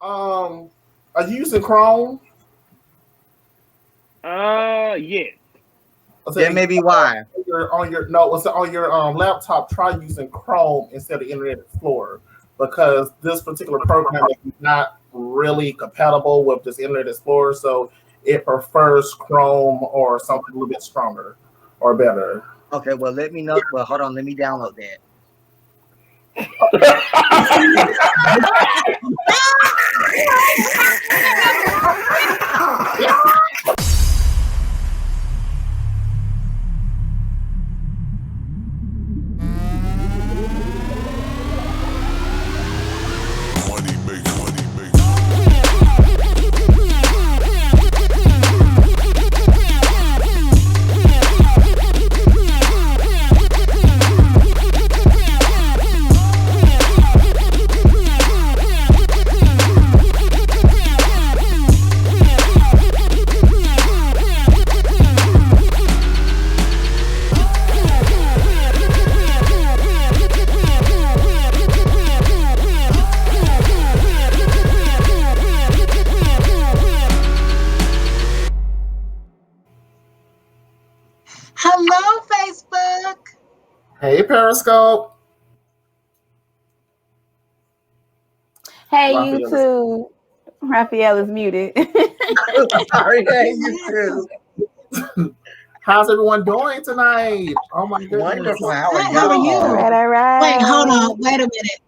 Are you using Chrome? Yes. That may be why. On your laptop. Try using Chrome instead of Internet Explorer because this particular program is not really compatible with this Internet Explorer, so it prefers Chrome or something a little bit stronger or better. Okay, well, let me know. Well, hold on. Let me download that. Hello, Facebook. Hey, Periscope. Hey, Raphael is- YouTube. Raphael is muted. Sorry, hey, you too. How's everyone doing tonight? Oh my goodness. Wonderful. How are Hi, how are y'all? you? All right. Wait, hold on. Wait a minute.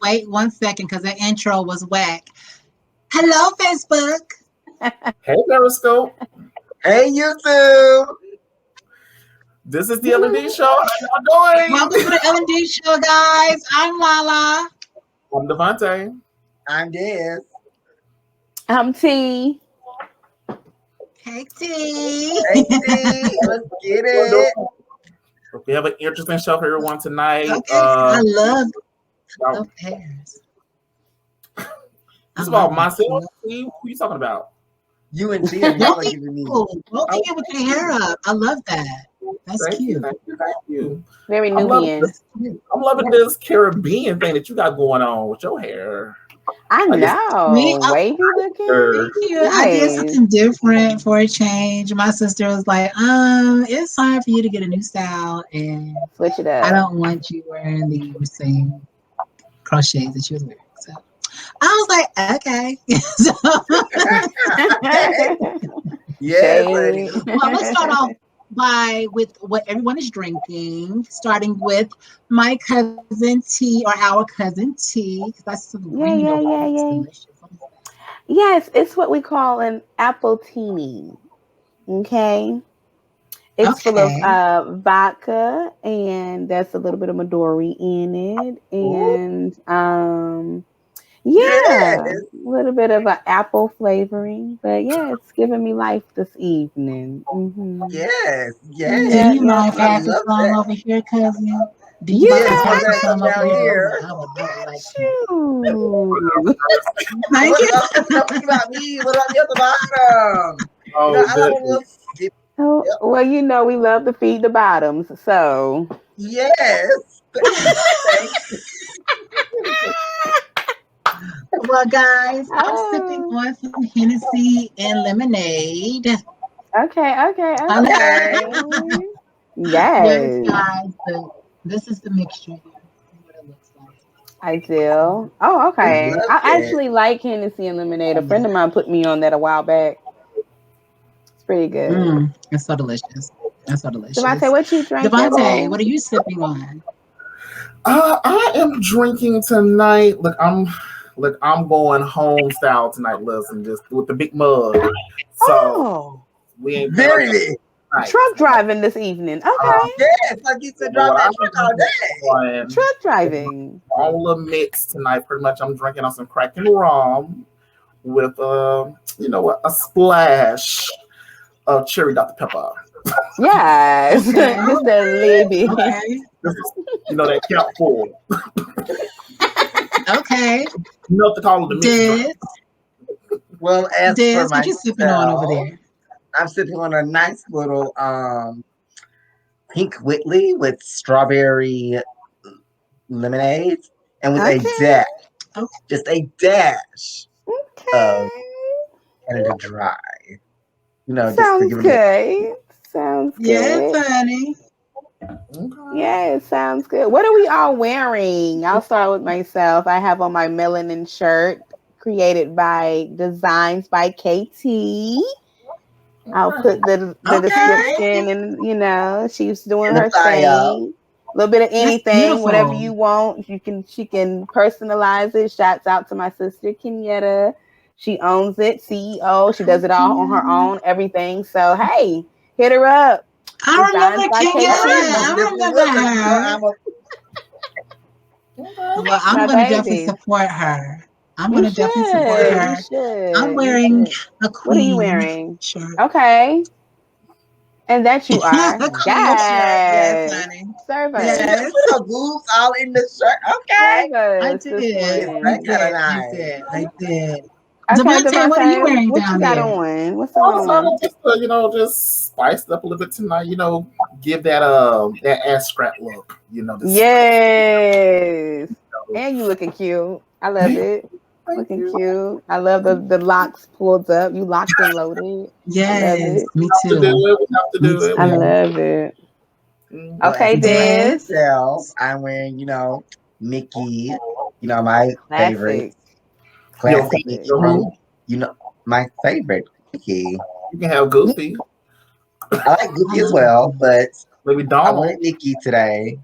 Wait 1 second because the intro was whack. Hello, Facebook. Hey, Periscope. Hey, YouTube. This is the L&D show. How y'all doing? Welcome to the L&D show, guys. I'm Lala. I'm Devonte. I'm Des. I'm T. Hey, T. Hey, T. Let's get it. We have an interesting show for everyone tonight. Okay. I love Now, hairs. this is about myself. T. Who you talking about? You and T and y'all are giving me. Both of you with your hair up. I love that. That's Thank cute. you. Thank you. Very I'm loving Nubian. this Caribbean thing that you got going on with your hair. I I just- know. Me, Wavy looking. Thank you. I did Nice. something different for a change. My sister was like, it's time for you to get a new style, and Switch it up. I don't want you wearing the same crochets that she was wearing. So I was like, okay. So, Yes, lady. well, let's start off with what everyone is drinking, starting with my cousin T or our cousin T, because that's some green Yeah. delicious. Yes, it's what we call an apple teeny. Okay. It's full Okay. of vodka and there's a little bit of Midori in it. And yeah, Yes. a little bit of an apple flavoring. But yeah, it's giving me life this evening. Mm-hmm. Yes. Do Yes. you mind I passing love some that. over here, cousin? Do You you know, mind Yes, passing I some got over down here? here. I would like that. Shoot. Thank you. What about me? What about me at the bottom? Oh, I don't goodness. want to. Oh, Yep. well, you know, we love to feed the bottoms. So, Yes. Thank you. Well, guys, I'm Oh. sipping on some Hennessy and lemonade. okay. Okay. Yes, Yes, guys, this is the mixture here. This is what it looks like. I do. Oh, okay. Love I it. actually like Hennessy and lemonade. A friend of mine put me on that a while back. It's pretty good. It's so delicious. That's so delicious. Devontae, what you drinking? Devontae, what are you sipping on? I am drinking tonight. Look, I'm going home style tonight, listen, just with the big mug. So Oh, we ain't Very big. tonight. truck driving this evening. Okay, Yes, like you said, drive that truck all day. On truck driving. all the mix tonight. Pretty much, I'm drinking on some crack and rum with a splash of cherry Dr. Pepper. Yes, Okay. just a little bit. Okay. This is, that count for. Okay. You know what to call it, the mix drink. Well, as Des, for what you sipping on over myself, there? I'm sipping on a nice little pink Whitley with strawberry lemonade and with a Okay. dash, Okay. just a dash of Okay. Canada Dry. You know, just to Sounds give them good. Sounds Yes, good. honey. Okay. Yeah, it sounds good. What are we all wearing? I'll start with myself. I have on my melanin shirt created by Designs by KT. I'll put the Okay. description and she's doing In the her bio. thing. A little bit of That's anything, whatever beautiful. you want. She can personalize it. Shouts out to my sister Kenyatta. She owns it, CEO. She does it all on her own, everything. So hey, hit her up. I Designs remember by Kenyatta. Most KT. I definitely remember will, 'cause you know her. I'm a Well, I'm My going to definitely baby. support her. I'm going You to definitely support should. You her. I'm should. You wearing should. a What are you queen wearing? shirt. Okay. And that you are. A queen shirt. Yes, Yes. honey. Serve Did she us. just Yes, put her boobs all in the shirt? Okay. Serve I us this did. Yes, I that morning. kind of did. I nice. did. I did. Okay, Devonte, what are you Devonte, wearing what you down got there? on? What's I going was trying on? to just spice it up a little bit tonight. Give that ass scrap look. Just Yes. you And you looking cute. I love it. Thank Looking you. cute. I love the locks pulled up. You locked and loaded. I love Yes, it. me To do too. it, we have to Me do it. I We have too. love it. to. Well, Okay, as for Des. Yes. myself, I'm wearing, Mickey, my favorite Classic. Your classic favorite. Mickey Classic. from, my favorite Mickey. You can have Goofy, I like Goofy as Uh-huh. well, but maybe I Donald. wanted Mickey today.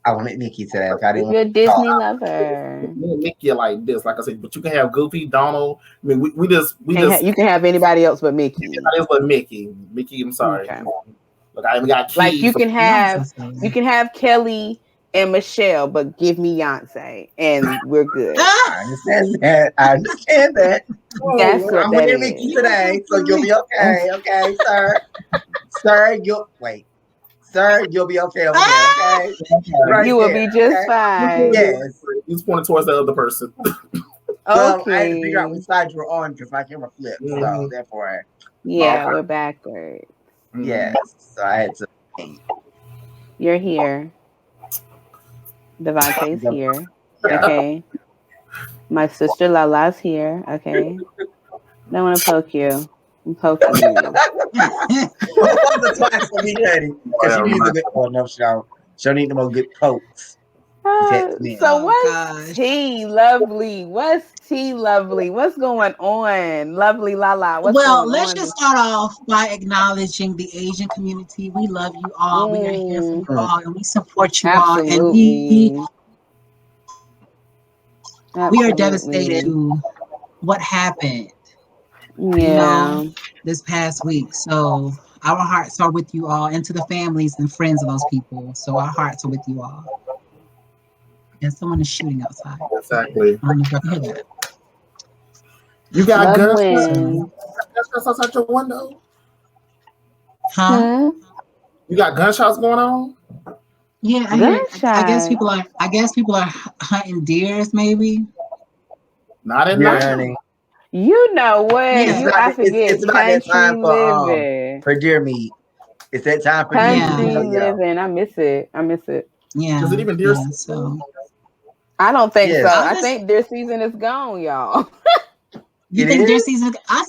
If I didn't want You're a to call Disney out. lover. Me and Mickey are like this, like I said, but you can have Goofy, Donald. I mean, we just You can have anybody else but that Mickey. is but Mickey. Mickey, I'm sorry. Okay. Look, I even got Like keys. you can have Kelly and Michelle, but give me Beyonce, and we're good. I understand that. That's Ooh, what I'm that winning is. Mickey today, so you'll be okay. Okay, sir. Sir, you'll be okay over there, okay? Right You will there. be just Okay? fine. Yes. He's pointing towards the other person. Well, I had to figure out Okay. which side you were on because my camera flipped. So Mhm. therefore, Yeah, we're backwards. yes. So I had to You're here. Devontae's here. Yeah. Okay. My sister Lala's here. Okay. Don't want to poke you. I'm poking you. the twice for me, honey. Because she needs a good no, she don't. She'll need the more good coats. So Oh, what's gosh. tea lovely? What's tea lovely? What's going on? Lovely Lala. What's Well, going let's on? just start off by acknowledging the Asian community. We love you all. We are here for you all, and we support you all. And we are devastated to what happened, Yeah. this past week. So our hearts are with you all, and to the families and friends of those people. So our hearts are with you all. And someone is shooting outside. Exactly. I don't know if y'all can hear that. You got Love gunshots outside your window? Huh? You got gunshots going on? Yeah, I guess people are hunting deers, maybe. Not at Yeah, night. honey. You know what? Yeah. I forget. It's about that Country time living. for deer meat. It's that time for deer Country meat. living. I miss it. Yeah. Is it even deer season? So I don't think so. I think deer season is gone, y'all. You think deer season? I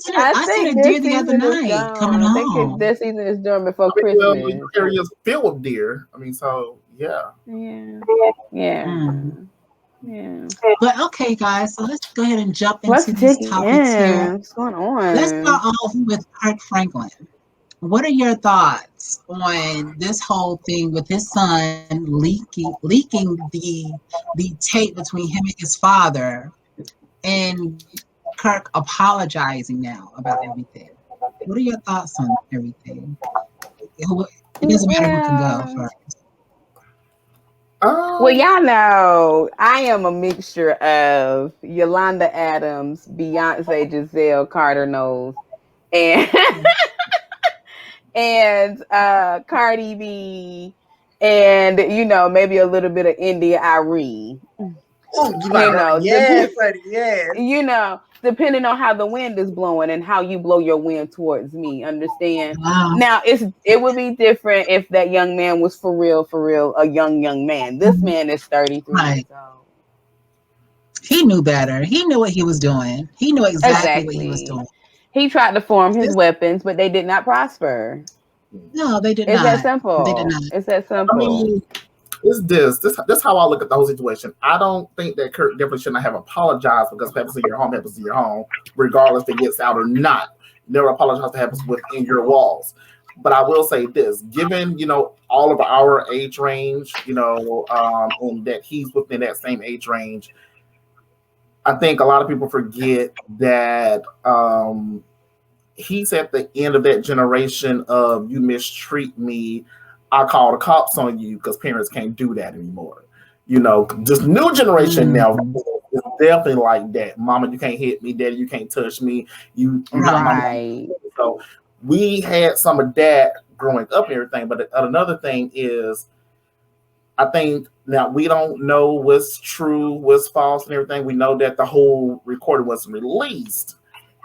seen a deer the other night coming home. Their season is done before Well, Christmas. your area is filled with deer. I mean, so yeah. Yeah. But okay, guys, so let's go ahead and jump What's into these digging topics here. in? What's going on? Let's start off with Kirk Franklin. What are your thoughts on this whole thing with his son leaking the tape between him and his father, and Kirk apologizing now about everything? What are your thoughts on everything? It doesn't matter who can go first. Well, y'all know I am a mixture of Yolanda Adams, Beyonce, Giselle Carter Knowles, and Cardi B, and maybe a little bit of India Arie. Yes, buddy, yes. Depending on how the wind is blowing and how you blow your wind towards me, understand? Wow. Now it would be different if that young man was for real, a young man. This man is 33 years old. He knew better. He knew what he was doing. He knew exactly what he was doing. He tried to form his weapons, but they did not prosper. No, they did It's not. that simple. They did not. It's that simple. I mean, it's this how I look at the whole situation. I don't think that Kirk definitely should not have apologized because what happens in your home happens in your home, regardless if it gets out or not. Never apologize to happens within your walls. But I will say this, given, all of our age range, and that he's within that same age range, I think a lot of people forget that he's at the end of that generation of you mistreat me, I call the cops on you, because parents can't do that anymore. This new generation now is definitely like that. Mama, you can't hit me. Daddy, you can't touch me. You right. So we had some of that growing up and everything. But another thing is, I think now we don't know what's true, what's false, and everything. We know that the whole recording was released,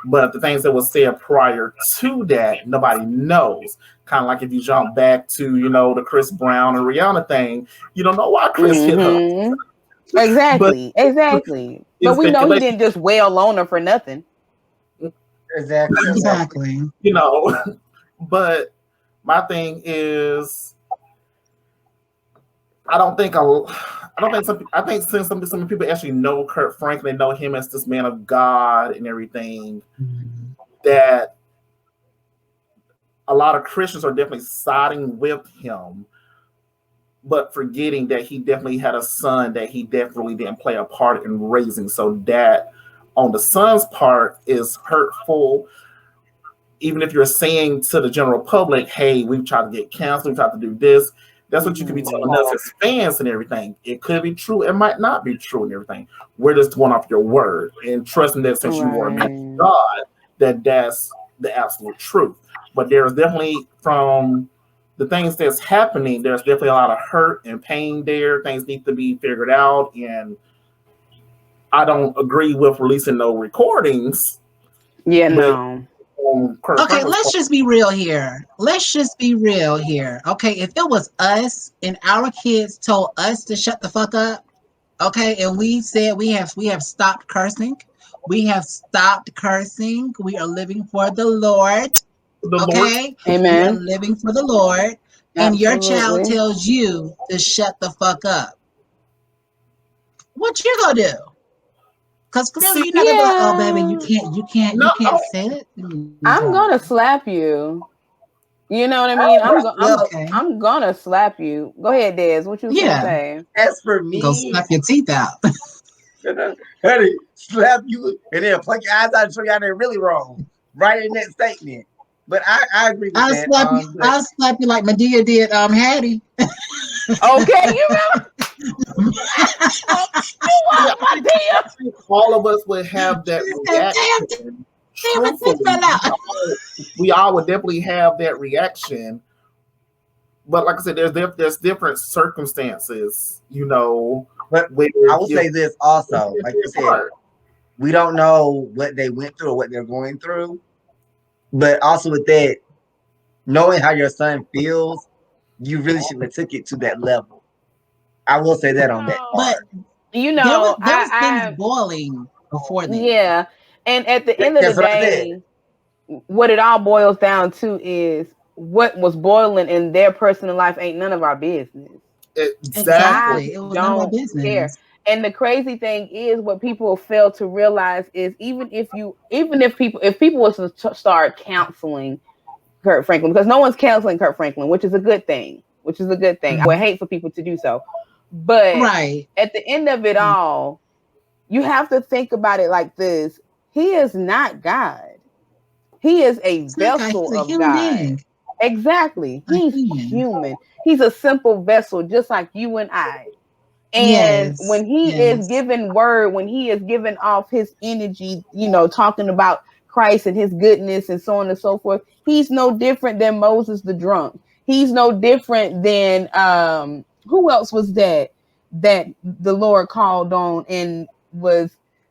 but the things that was said prior to that, nobody knows. Kind of like if you jump back to, the Chris Brown and Rihanna thing, you don't know why Chris hit her. Exactly. But we know he didn't just wail on her for nothing. Exactly. But my thing is, I think since some people actually know Kirk Franklin, know him as this man of God and everything, that a lot of Christians are definitely siding with him, but forgetting that he definitely had a son that he definitely didn't play a part in raising. So that on the son's part is hurtful. Even if you're saying to the general public, hey, we've tried to get canceled, we've tried to do this, that's what you could be telling us as fans and everything. It could be true, it might not be true and everything. We're just going off your word and trusting that since you are a man of God, that's the absolute truth. But there's definitely, from the things that's happening, there's definitely a lot of hurt and pain there. Things need to be figured out. And I don't agree with releasing no recordings. Yeah, no. Okay, let's just be real here. Okay, if it was us and our kids told us to shut the fuck up, okay, and we said we have stopped cursing. We have stopped cursing. We are living for the Lord. Okay? Amen. We are living for the Lord. And your child tells you to shut the fuck up. What you gonna do? Because clearly you're not gonna be like, oh baby, you can't say it. I'm gonna slap you. You know what I mean? I'm gonna slap you. Go ahead, Des. What you gonna say? As for me, go slap your teeth out. Honey, slap you and then pluck your eyes out and show you how they're really wrong. Right in that statement. But I agree with that. I'll slap you like Medea did Hattie. Okay, you remember? All of us would have that reaction. We all would definitely have that reaction. But like I said, there's different circumstances, But I will say this also, like you said, we don't know what they went through or what they're going through. But also with that, knowing how your son feels, you really shouldn't have took it to that level. I will say that on that part. But there was things boiling before that. Yeah, and at the end of the day, what it all boils down to is what was boiling in their personal life ain't none of our business. Exactly, it was none of our business. Care. And the crazy thing is, what people fail to realize is, if people was to start counseling Kirk Franklin, because no one's counseling Kirk Franklin, which is a good thing. I would hate for people to do so. But at the end of it all, you have to think about it like this. He is not God. He is a vessel of God. Being. Exactly. He's human. He's a simple vessel, just like you and I. And when he is given word, when he is given off his energy, talking about Christ and his goodness and so on and so forth, he's no different than Moses the drunk. He's no different than who else was that the Lord called on and was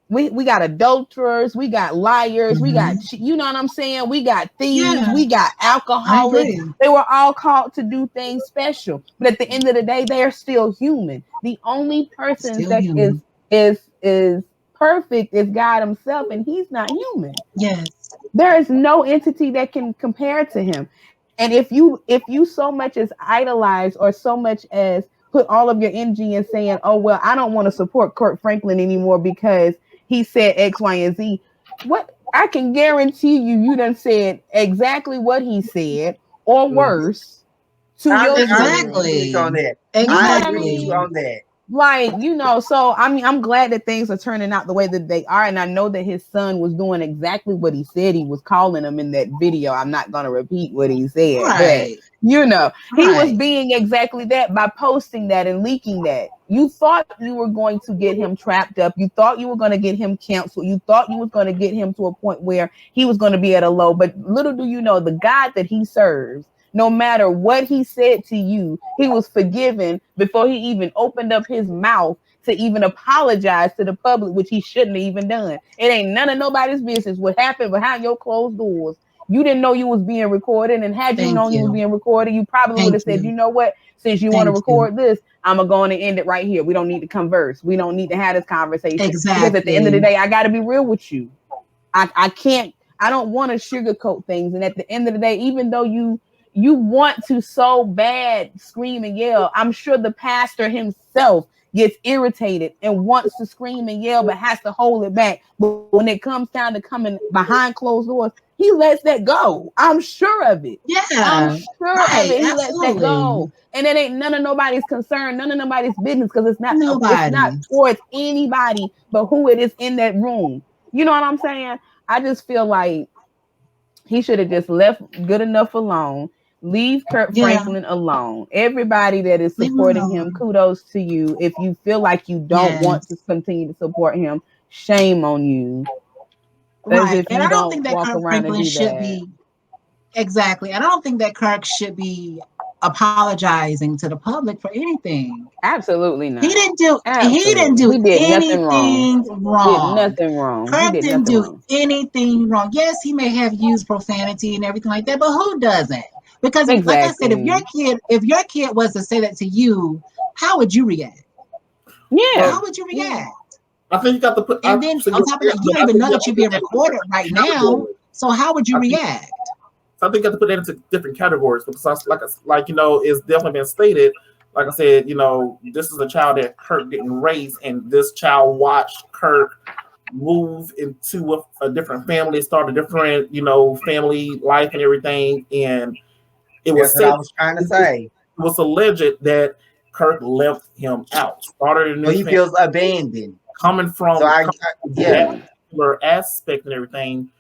we got adulterers, we got liars, we got, you know what I'm saying? We got thieves, we got alcoholics. They were all called to do things special. But at the end of the day, they are still human. The only person that is perfect as God himself, and he's not human. Yes. There is no entity that can compare to him. And if you so much as idolize or so much as put all of your energy in saying, oh well, I don't want to support Kirk Franklin anymore because he said X, Y, and Z. What I can guarantee you done said exactly what he said or worse to your exactly on that. You know I what I agree with you mean? on that. Like, so I mean, I'm glad that things are turning out the way that they are, and I know that his son was doing exactly what he said he was calling him in that video. I'm not going to repeat what he said, right. But he was being exactly that by posting that and leaking that. You thought you were going to get him trapped up. You thought you were going to get him canceled. You thought you was going to get him to a point where he was going to be at a low. But little do you know, the God that he serves, no matter what he said to you, he was forgiven before he even opened up his mouth to even apologize to the public, which he shouldn't have even done. It ain't none of nobody's business what happened behind your closed doors. You didn't know you was being recorded, and had you known you was being recorded, you probably would have said, you know what, since you want to record this, I'm gonna go on and end it right here. We don't need to converse. We don't need to have this conversation. Exactly. Because at the end of the day, I got to be real with you. I can't. I don't want to sugarcoat things. And at the end of the day, even though you want to so bad scream and yell, I'm sure the pastor himself gets irritated and wants to scream and yell, but has to hold it back. But when it comes down to coming behind closed doors, he lets that go. I'm sure of it. Yeah, I'm sure of it. He lets that go. And it ain't none of nobody's concern, none of nobody's business, because it's not towards anybody but who it is in that room. You know what I'm saying? I just feel like he should have just left good enough alone. Leave Kirk Franklin alone. Everybody that is supporting him, kudos to you. If you feel like you don't want to continue to support him, shame on you. Right. And I don't think that Kirk Franklin should be exactly. And I don't think that Kirk should be apologizing to the public for anything. Absolutely not. He didn't do anything wrong. Did nothing wrong. Kirk didn't do anything wrong. Yes, he may have used profanity and everything like that, but who doesn't? Because like I said, if your kid was to say that to you, how would you react? Yeah. How would you react? I think you got to put. And then on top of that, you don't even know that you're being recorded right now. So how would you react? So I think you have to put that into different categories because, like it's definitely been stated. Like I said, this is a child that Kirk didn't raise, and this child watched Kirk move into a different family, start a different, family life and everything. And it was what I was trying to say. It was alleged that Kirk left him out, started a new family. He feels abandoned. Coming from that particular aspect and everything,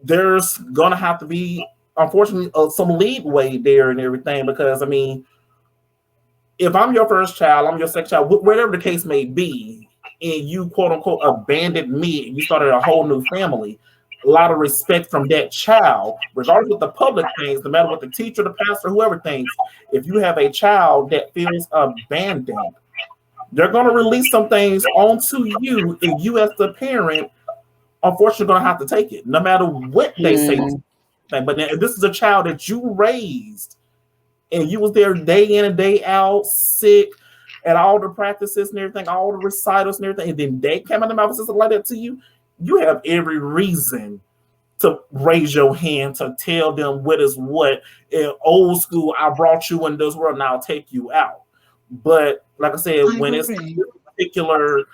there's gonna have to be, unfortunately, some leadway there and everything. Because I mean, if I'm your first child, I'm your second child, whatever the case may be, and you quote unquote abandoned me, and you started a whole new family, a lot of respect from that child, regardless of what the public thinks, no matter what the teacher, the pastor, whoever thinks. If you have a child that feels abandoned, they're going to release some things onto you, and you as the parent, unfortunately, going to have to take it, no matter what they say. But now, if this is a child that you raised, and you was there day in and day out, sick, at all the practices and everything, all the recitals and everything, and then they came out of the mouth and something like that to you, you have every reason to raise your hand to tell them what is what. In old school, I brought you in this world, now I'll take you out. But like I said, when it's a particular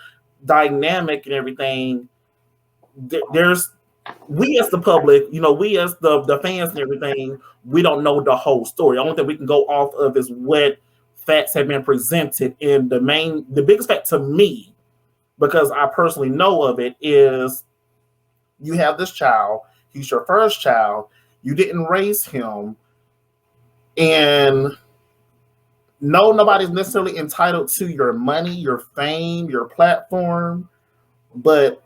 dynamic and everything, there's we as the public, we as the fans and everything, we don't know the whole story. The only thing we can go off of is what facts have been presented. And the biggest fact to me, because I personally know of it, is you have this child, he's your first child, you didn't raise him, and no, nobody's necessarily entitled to your money, your fame, your platform, but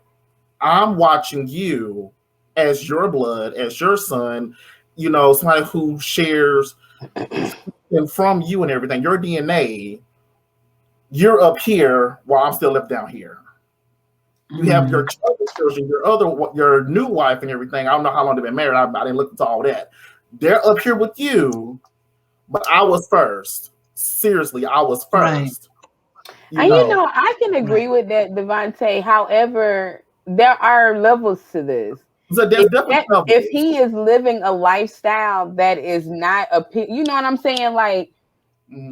I'm watching you as your blood, as your son, somebody who shares and from you and everything, your DNA, you're up here while I'm still left down here. You have your children, your new wife and everything. I don't know how long they've been married. I didn't look into all that. They're up here with you, but I was first. Seriously, I was first. I can agree with that, Devonte. However, there are levels to this. So there's definitely if he is living a lifestyle that is not you know what I'm saying? Like,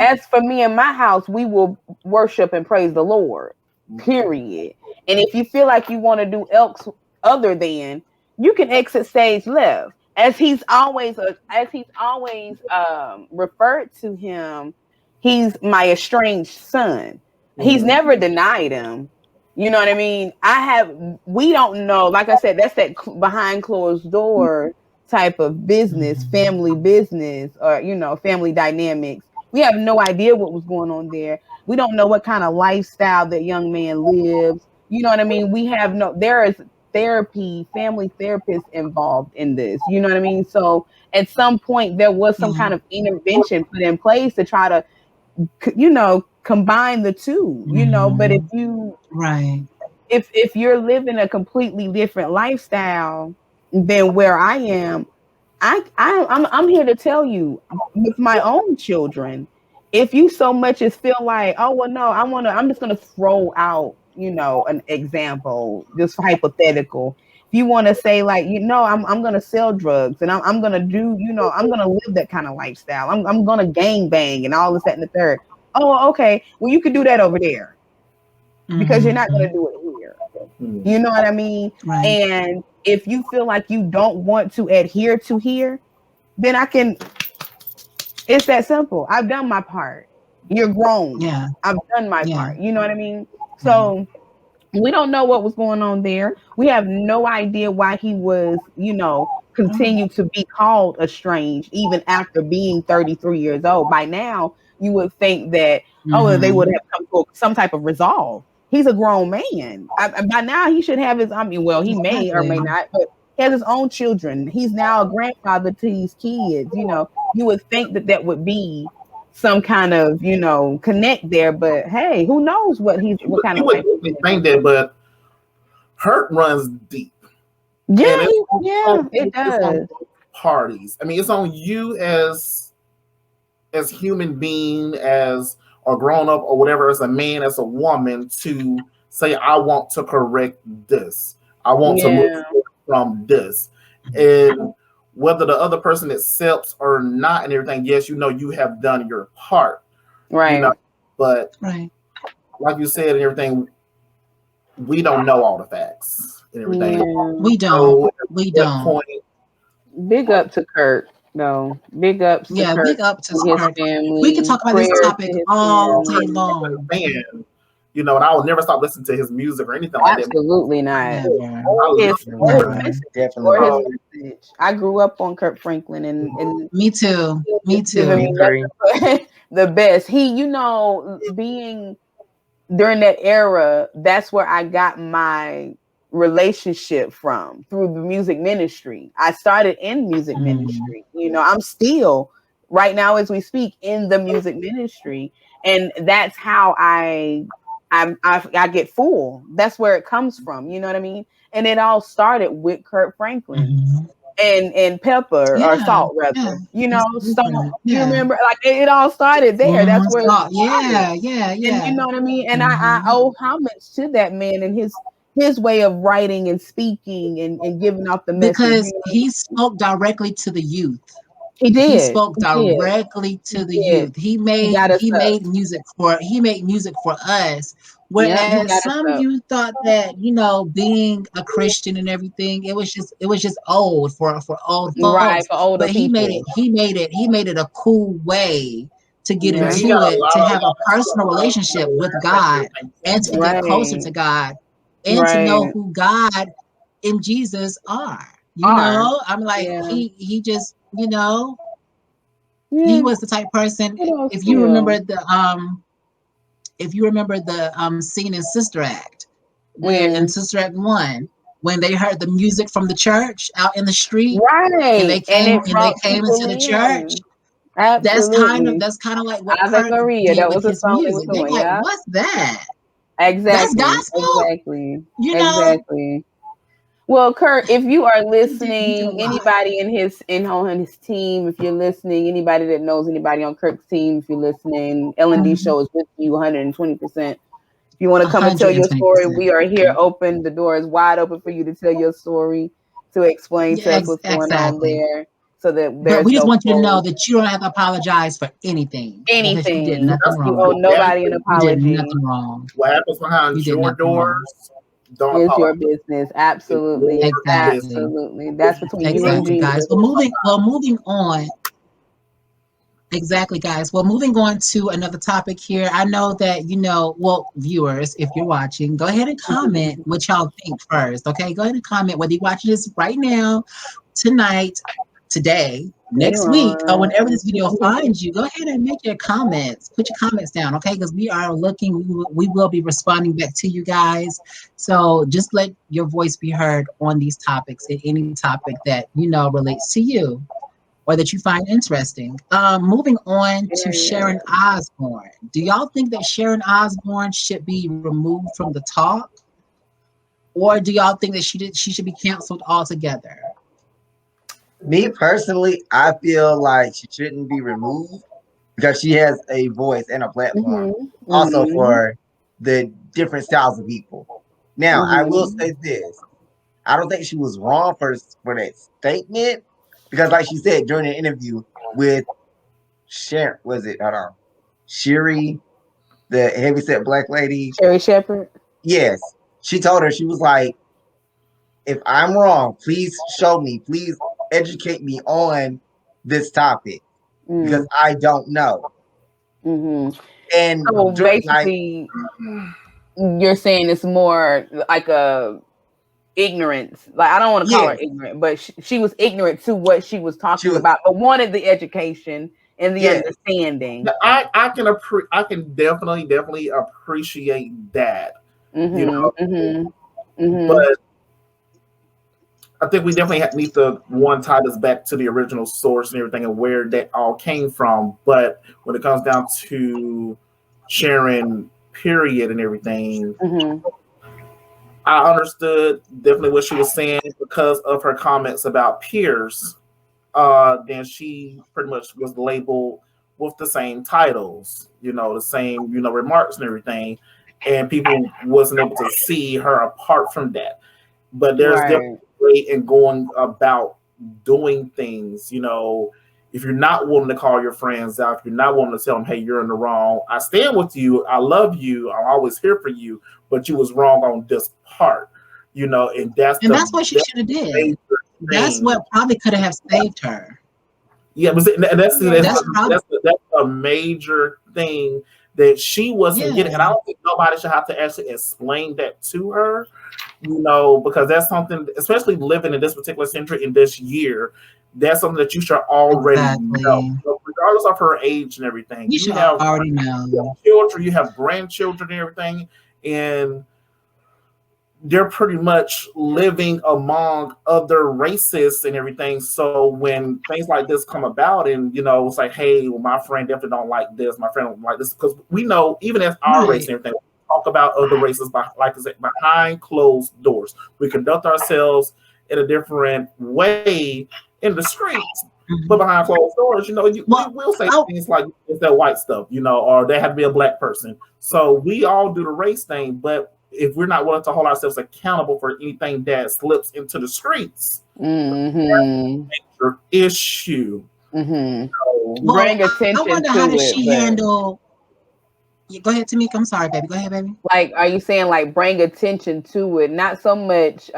as for me and my house, we will worship and praise the Lord. Period. And if you feel like you want to do else other than, you can exit stage left. As he's always referred to him, he's my estranged son. He's never denied him. You know what I mean? We don't know. Like I said, that's that behind closed door type of business, family business, or, you know, family dynamics. We have no idea what was going on there. We don't know what kind of lifestyle that young man lives. You know what I mean? There is therapy, family therapists involved in this. You know what I mean? So at some point there was some kind of intervention put in place to try to, you know, combine the two, you know, but if you, if you're living a completely different lifestyle than where I am, I'm here to tell you, with my own children, if you so much as feel like, oh, well, no, I'm just going to throw out, you know, an example, just hypothetical. If you want to say, like, you know, I'm going to sell drugs and I'm going to do, you know, I'm going to live that kind of lifestyle. I'm going to gang bang and all this, that, and the third. Oh, okay. Well, you could do that over there because you're not going to do it here. You know what I mean? Right. And if you feel like you don't want to adhere to here, then it's that simple. I've done my part. You're grown. Yeah. I've done my part. You know what I mean? So we don't know what was going on there. We have no idea why he was, you know, continue to be called estranged even after being 33 years old. By now, you would think that, they would have come to some type of resolve. He's a grown man. By now, he should have his, he may or may not, but he has his own children. He's now a grandfather to these kids. You know, you would think that would be some kind of, you know, connect there. But hey, who knows what kind of life he's think that, but hurt runs deep. Yeah, it does. Parties. I mean, it's on you as human being, as or grown up or whatever, as a man, as a woman, to say, I want to correct this. I want to move from this. And whether the other person accepts or not and everything, yes, you know, you have done your part. Right. You know? But like you said and everything, we don't know all the facts and everything. Yeah. We don't. Point, big up to Kirk. No, big ups to Kirk. Big up to Kirk. We can talk about this topic all day long. Man, you know, and I will never stop listening to his music or anything like that. Absolutely not. Definitely. I grew up on Kirk Franklin, and me too. The best. He, you know, being during that era, that's where I got my relationship from, through the music ministry. I started in music ministry. You know, I'm still right now as we speak in the music ministry, and that's how I get full. That's where it comes from. You know what I mean? And it all started with Kirk Franklin and pepper or salt, rather. You know, salt. You remember, like it all started there. That's where. And, you know what I mean? And I owe homage to that man and his way of writing and speaking and giving out the message. Because he spoke directly to the youth. He did. He spoke directly to the youth. He made music for us. Whereas some youth thought that, you know, being a Christian and everything, it was just old for old folks. Right, for older people. He made it a cool way to get into it, to have a personal relationship with God and to get closer to God. And to know who God and Jesus are. You know, I'm like, he just, you know, he was the type of person. If you remember the scene in Sister Act, in Sister Act 1, when they heard the music from the church out in the street, and they came into the church. Absolutely. That's kind of like what Kirk did with his music. They're like, what's that? Exactly. That's gospel. Exactly. You know? Exactly. Well, Kirk, if you are listening, anybody on his team, if you're listening, anybody that knows anybody on Kirk's team, if you're listening, L&D show is with you 120%. If you want to come and tell your story, 120%. we are here open. The door is wide open for you to tell your story, to explain to us what's going on there. So that but we just want you to know that you don't have to apologize for anything. Because you did nothing wrong. You owe nobody an apology. You did nothing wrong. What happens behind your doors, don't it's apologize. your business. Absolutely. Exactly. Absolutely. That's between you and Jesus. Guys. Well, moving on. Exactly, guys. Well, moving on to another topic here. I know that, viewers, if you're watching, go ahead and comment what y'all think first, okay? Go ahead and comment whether you're watching this right now, tonight, today, next week, or whenever this video finds you. Go ahead and make your comments. Put your comments down, okay? Because we are looking, we will be responding back to you guys. So just let your voice be heard on these topics, and any topic that, relates to you or that you find interesting. Moving on to Sharon Osbourne. Do y'all think that Sharon Osbourne should be removed from the talk? Or do y'all think that she should be canceled altogether? Me personally, I feel like she shouldn't be removed because she has a voice and a platform also for the different styles of people. Now, I will say this. I don't think she was wrong for that statement. Because like she said during the interview with Sharon, Sherry, the heavyset black lady. Sherry Shepherd? Yes. She told her, she was like, if I'm wrong, please show me. Please educate me on this topic. Because I don't know. And so basically, you're saying it's more like a ignorance. Like, I don't want to call her ignorant, but she was ignorant to what she was talking about, but wanted the education and the understanding. I can definitely appreciate that. But I think we definitely need to tie this back to the original source and everything and where that all came from. But when it comes down to Sharon, period, and everything, I understood definitely what she was saying because of her comments about peers. Then she pretty much was labeled with the same titles, the same, remarks and everything. And people wasn't able to see her apart from that. But there's definitely a way in going about doing things, if you're not willing to call your friends out, if you're not willing to tell them, hey, you're in the wrong, I stand with you, I love you, I'm always here for you, but you was wrong on this part, and that's what she should have did. That's what probably could have saved her. Yeah, but that's a major thing that she wasn't getting, and I don't think nobody should have to actually explain that to her, because that's something, especially living in this particular century in this year, that's something that you should already know. So regardless of her age and everything, you should already know. You have children, you have grandchildren and everything, and they're pretty much living among other races and everything. So when things like this come about and, it's like, hey, well, my friend definitely don't like this, my friend don't like this, because we know, even as our race and everything, we talk about other races, like I said, behind closed doors. We conduct ourselves in a different way in the streets, but behind closed doors, we will say things like it's that white stuff, or they have to be a black person. So we all do the race thing, but if we're not willing to hold ourselves accountable for anything that slips into the streets, that's a major issue. Bring attention I wonder how does she handle. Go ahead, Tamika. I'm sorry, baby. Go ahead, baby. Like, are you saying like bring attention to it? Not so much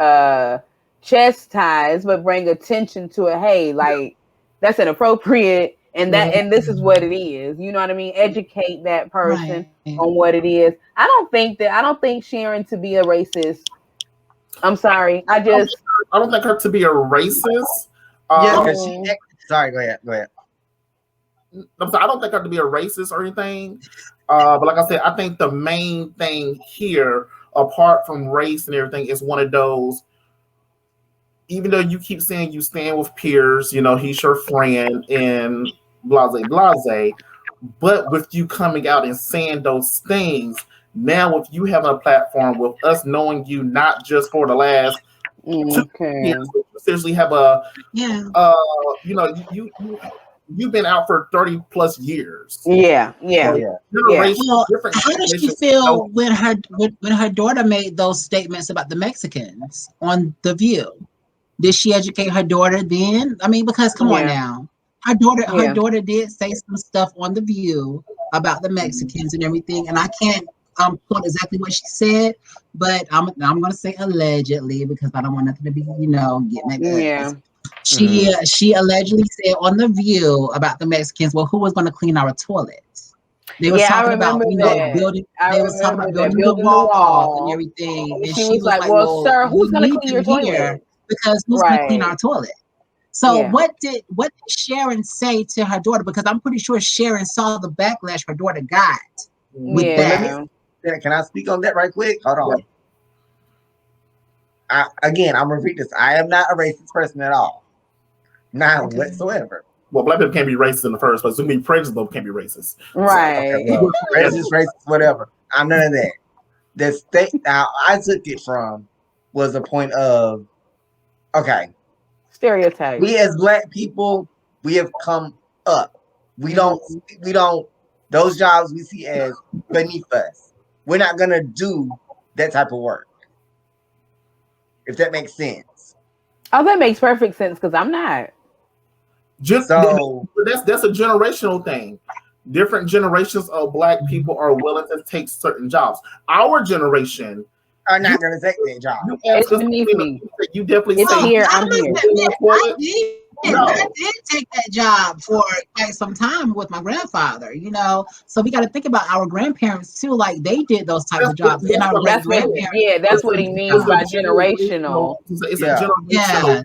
chastise, but bring attention to it. Hey, like that's inappropriate. And and this is what it is. You know what I mean? Educate that person on what it is. I don't think Sharon to be a racist. I'm sorry. I don't think her to be a racist. Sorry, go ahead. I'm sorry, I don't think her to be a racist or anything. But like I said, I think the main thing here, apart from race and everything, is one of those. Even though you keep saying you stand with peers, he's your friend and blase, but with you coming out and saying those things, now with you having a platform, with us knowing you not just for the last 2 years, you essentially have a, you you've been out for 30 plus years. Yeah. Well, how does she feel when her daughter made those statements about the Mexicans on The View? Did she educate her daughter then? I mean, because come on now, her daughter did say some stuff on The View about the Mexicans and everything, and I can't quote exactly what she said, but I'm gonna say allegedly because I don't want nothing to be get my butt. Yeah. She allegedly said on The View about the Mexicans, well, who was going to clean our toilets? They was talking about building. They was talking about building the wall and everything. And she was like, "Well, sir, who's going to clean your toilet? Because who's going to clean our toilet?" So what did Sharon say to her daughter? Because I'm pretty sure Sharon saw the backlash her daughter got with that. Can I speak on that right quick? Hold on. I'm gonna repeat this. I am not a racist person at all. Not whatsoever. Well, black people can't be racist in the first place. So many prejudice people can't be racist. Right. So, okay, well, racist, whatever. I'm none of that. The state now I took it from was a point of stereotype. We as black people, we have come up. We don't those jobs we see as beneath us. We're not gonna do that type of work. If that makes sense. Oh, that makes perfect sense because I'm not. That's a generational thing. Different generations of black people are willing to take certain jobs. Our generation are not going to take that job. It's beneath me. You definitely it's say here. I'm here. I did take that job for quite some time with my grandfather, So we got to think about our grandparents too. Like they did those types of jobs. And our grandparents. That's what he means by generational. It's a generational.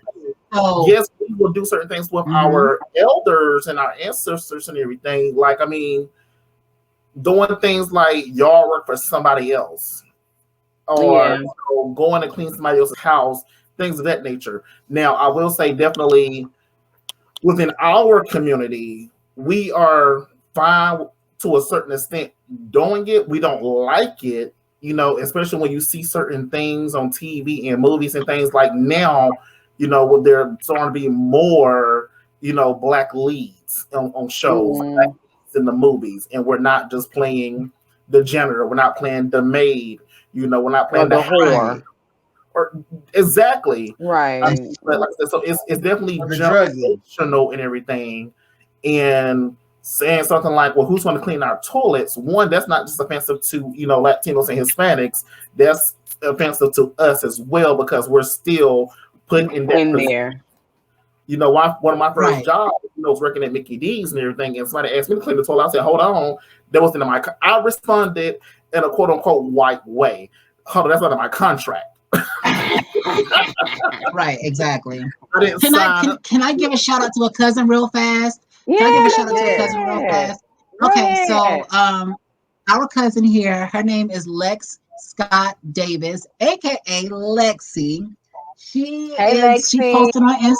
So, yes, we will do certain things with our elders and our ancestors and everything. Like, I mean, doing things like yard work for somebody else, or going to clean somebody else's house, things of that nature. Now, I will say definitely within our community, we are fine to a certain extent doing it. We don't like it, especially when you see certain things on TV and movies and things like now. When there starting to be more, black leads on shows, black leads in the movies, and we're not just playing the janitor, we're not playing the maid, we're not playing the whore. Or exactly right. But like I said, so it's definitely generational and everything, and saying something like, "Well, who's going to clean our toilets?" One, that's not just offensive to Latinos and Hispanics. That's offensive to us as well because we're still putting in there. One of my first jobs, was working at Mickey D's and everything, and somebody asked me to clean the toilet. I said, "Hold on, that wasn't in my." I responded in a quote unquote white way. Hold on, that's not in my contract. Right, exactly. I didn't can I give a shout out to a cousin real fast? Can I give a shout out to a cousin real fast? Okay, so our cousin here, her name is Lex Scott Davis, aka Lexi. She posted on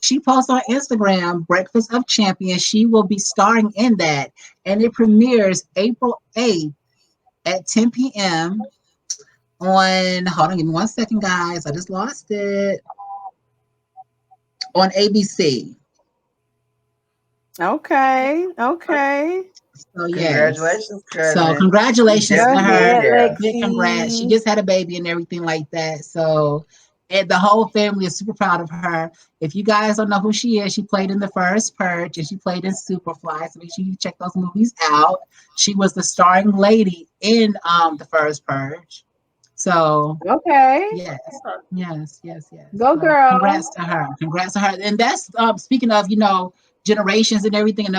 she posted on Instagram Breakfast of Champions. She will be starring in that, and it premieres April 8th at 10 p.m. on, hold on, give me 1 second, guys. I just lost it. On ABC. Okay. So congratulations, cousin. So congratulations to her. Big congrats. She just had a baby and everything like that. So and the whole family is super proud of her. If you guys don't know who she is, she played in The First Purge and she played in Superfly. So make sure you check those movies out. She was the starring lady in The First Purge. So yes. Go girl. Congrats to her. And that's speaking of generations and everything, and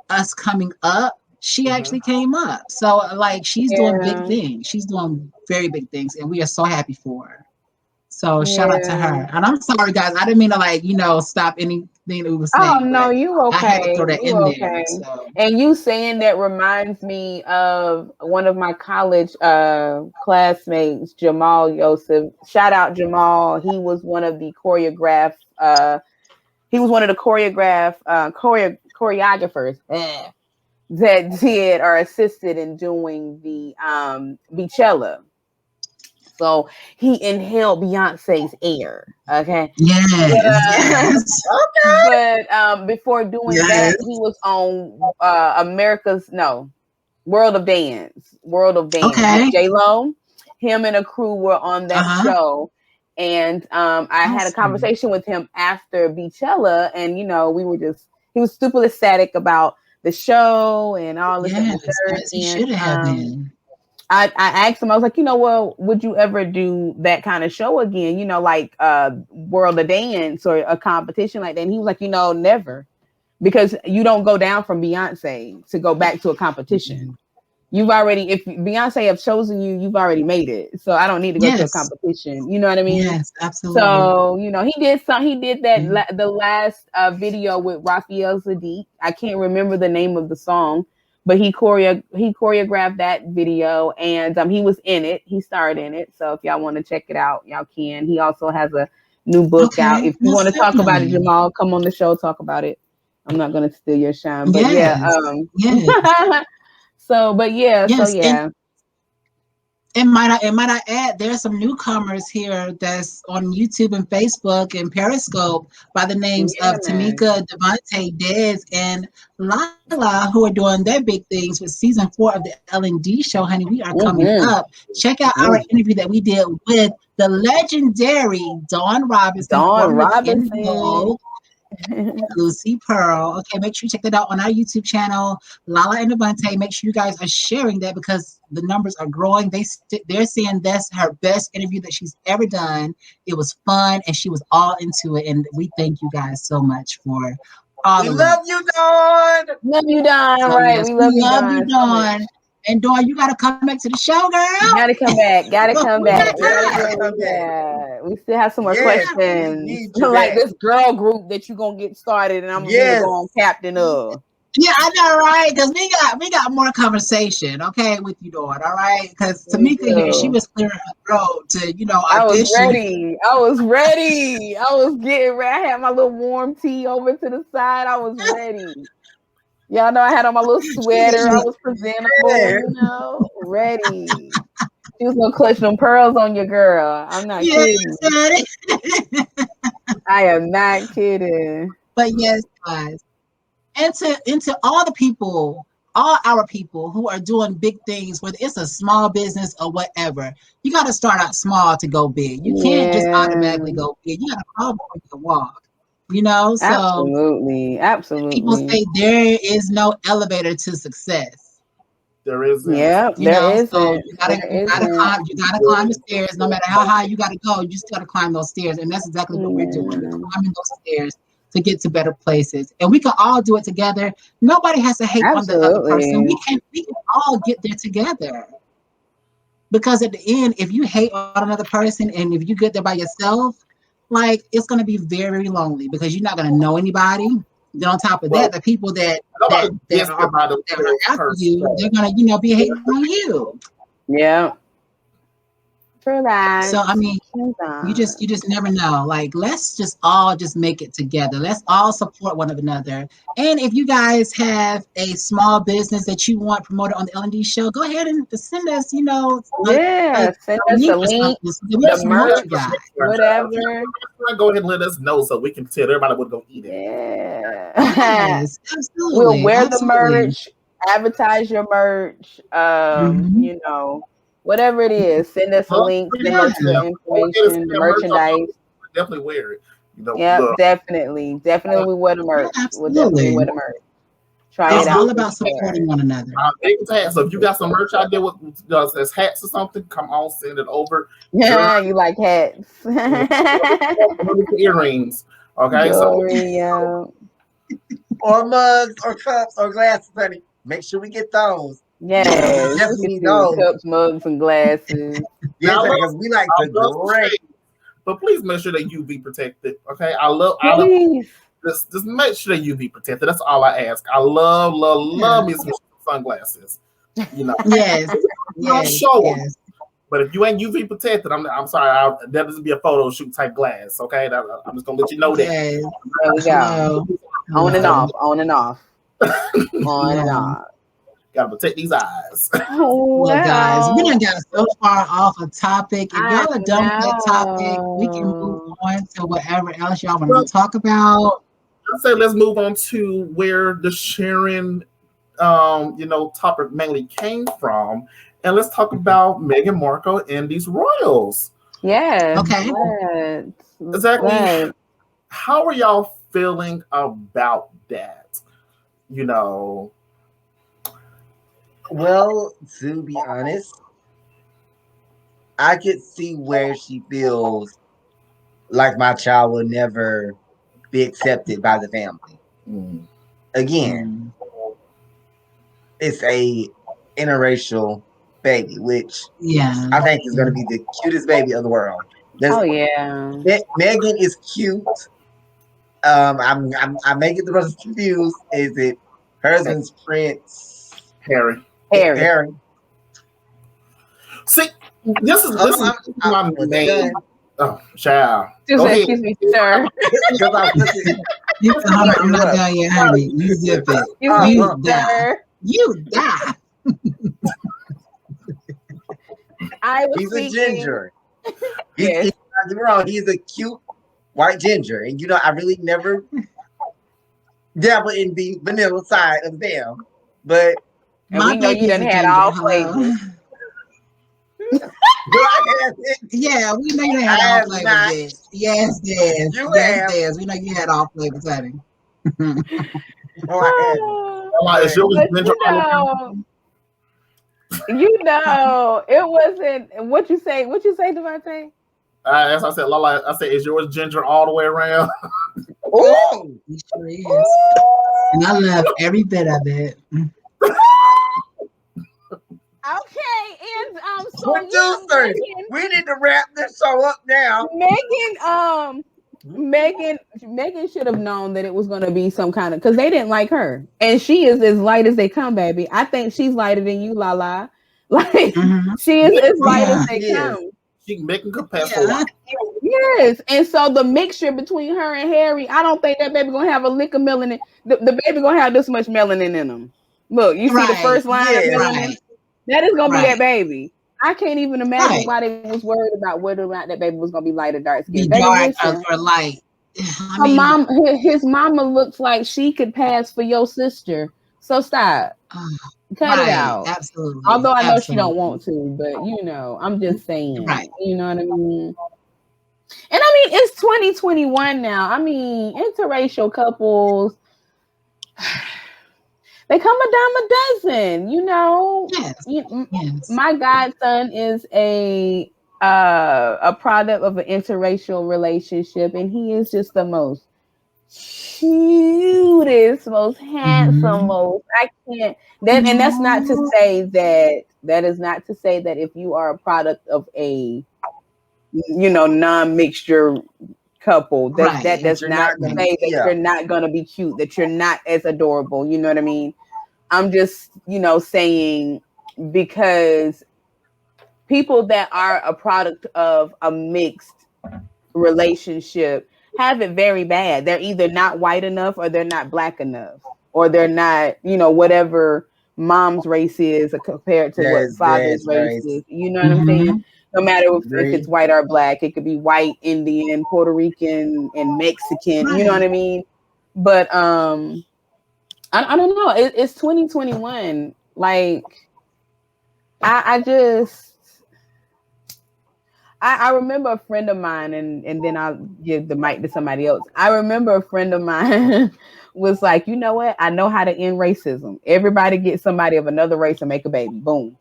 us coming up. She actually came up. So like she's doing big things. She's doing very big things, and we are so happy for her. So shout out to her. And I'm sorry, guys. I didn't mean to stop anything that we were saying. Oh no, you okay. I had to throw that in there. So. And you saying that reminds me of one of my college classmates, Jamal Yosef. Shout out Jamal. He was one of the choreographers that did or assisted in doing the Beachella. So he inhaled Beyonce's air. Okay. Yes. But before doing that, he was on World of Dance. World of Dance. Okay. J-Lo. Him and a crew were on that show. And I had a conversation with him after Beachella, and he was super ecstatic about the show and all this. Yes, he should have been. I asked him, I was like, well, would you ever do that kind of show again? Like World of Dance or a competition like that? And he was like, never, because you don't go down from Beyonce to go back to a competition. You've already, if Beyonce have chosen you, you've already made it. So I don't need to go to a competition. You know what I mean? Yes, absolutely. So, he did that, the last video with Raphael Sadiq. I can't remember the name of the song, but he choreographed that video, and he was in it. He starred in it. So if y'all want to check it out, y'all can. He also has a new book out. If you want to talk about it, Jamal, come on the show, talk about it. I'm not going to steal your shine, but So, but yeah, yes, so yeah. And might I add, there's some newcomers here that's on YouTube and Facebook and Periscope by the names of Tamika, Devonte, Dez, and Lala, who are doing their big things with season 4 of the L&D show. Honey, we are coming up. Check out our interview that we did with the legendary Dawn Robinson. Lucy Pearl. Okay, make sure you check that out on our YouTube channel. Lala and Devonte, make sure you guys are sharing that because the numbers are growing. They're saying that's her best interview that she's ever done. It was fun and she was all into it. And we thank you guys so much for all we love you, Dawn. Love you, Dawn. So, right. Yes, we love you, Dawn. So and Dawn, you gotta come back to the show, girl. You gotta come back. Gotta come back. Yeah. We still have some more questions. Like this girl group that you're gonna get started, and I'm gonna go on captain of. Yeah, I know, right? Because we got more conversation, okay, with you, Dawn. All right, because Tamika here, she was clearing her throat to, audition. I was ready. I was getting ready. I had my little warm tea over to the side. I was ready. Y'all know I had on my little sweater. I was presentable, ready. She was gonna clutch them pearls on your girl. I'm not kidding. I am not kidding. But yes, guys. And to all the people, all our people who are doing big things, whether it's a small business or whatever, you got to start out small to go big. You can't just automatically go big. You got to crawl before you can walk. So absolutely. People say there is no elevator to success. There isn't. Yeah, there is. So you gotta climb the stairs. No matter how high you gotta go, you just gotta climb those stairs, and that's exactly what we're doing. We're climbing those stairs to get to better places, and we can all do it together. Nobody has to hate on the other person. We can all get there together. Because at the end, if you hate on another person, and if you get there by yourself, like it's gonna be very lonely because you're not gonna know anybody. Then on top of that, the people that are after you, they're gonna be hating on you. Yeah. For that. So I mean, you just never know. Like, let's just all just make it together. Let's all support one another. And if you guys have a small business that you want promoted on the L&D show, go ahead and send us, send us a link, the merch, whatever. Go ahead and let us know so we can tell everybody what to go eat it. Yeah. Yes, absolutely. We'll wear the merch, advertise your merch, whatever it is, send us a link, send us the information, the merchandise. Definitely wear it. Definitely. Definitely wear the merch. We'll definitely wear the merch. Try it out. It's all about supporting one another. So if you got some merch out there with as hats or something, come on, send it over. Yeah, you like hats. Earrings. Okay. Or mugs or cups or glasses, honey. Make sure we get those. Yes, definitely need those. Cups, mugs, and glasses. Yes, because we like the great. But please make sure that UV protected. Okay, I love just make sure that UV protected. That's all I ask. I love me some sunglasses. Yes. I'll show them. But if you ain't UV protected, I'm sorry. That doesn't be a photo shoot type glass. Okay, I'm just gonna let you know that. There we go. On and off. On and off. On and off. Gotta protect these eyes. Well, guys, we done got so far off a topic. If y'all are done with that topic, we can move on to whatever else y'all want to talk about. I'd say let's move on to where the sharing, topic mainly came from, and let's talk about Meghan Markle and these royals. Yeah. Okay. Exactly. Yes. How are y'all feeling about that? Well, to be honest, I could see where she feels like my child will never be accepted by the family. Again, it's a interracial baby, which I think is going to be the cutest baby of the world. Meghan is cute. I may get the rest confused. Is it her husband's Prince Harry? See, this is my main. Oh, child. Excuse me, sir. I'm not done yet, honey. You zip it. You die. He's a ginger. He's wrong. He's a cute white ginger, and I really never dabble in the vanilla side of them, but we know you done had all flavors. Yeah, we know you had all flavors. Yes. We know you had all flavors, honey. It wasn't what you say. What you say, Devonte? As I said, Lala, I said, is yours ginger all the way around? Oh, it sure is. And I love every bit of it. Okay, and so producer, we need to wrap this show up now. Meghan should have known that it was going to be some kind of, because they didn't like her, and she is as light as they come, baby. I think she's lighter than you, Lala. Like she is as light as they come. She Meghan could pass for life. Yes, and so the mixture between her and Harry, I don't think that baby gonna have a lick of melanin. The baby gonna have this much melanin in them. Look, you see the first line of melanin. That is gonna be that baby. I can't even imagine why they was worried about whether or not that baby was gonna be light or dark skin. Dark or light. His mama looks like she could pass for your sister. So stop. Cut it out. Absolutely. Although I know she don't want to, but I'm just saying. Right. You know what I mean? And I mean, it's 2021 now. I mean, interracial couples, they come a dime a dozen, Yes. My godson is a product of an interracial relationship, and he is just the most cutest, most handsome, most I can't. And that's not to say that is not to say that if you are a product of a non-mixture couple, that does not say that you're not gonna be cute, that you're not as adorable. You know what I mean? I'm just saying, because people that are a product of a mixed relationship have it very bad. They're either not white enough, or they're not black enough, or they're not, whatever mom's race is compared to what father's race is. You know what I'm saying? No matter if it's white or black, it could be white, Indian, Puerto Rican, and Mexican. You know what I mean? But I don't know. It's 2021. Like, I remember a friend of mine, and then I'll give the mic to somebody else. I remember a friend of mine was like, you know what? I know how to end racism. Everybody get somebody of another race and make a baby. Boom.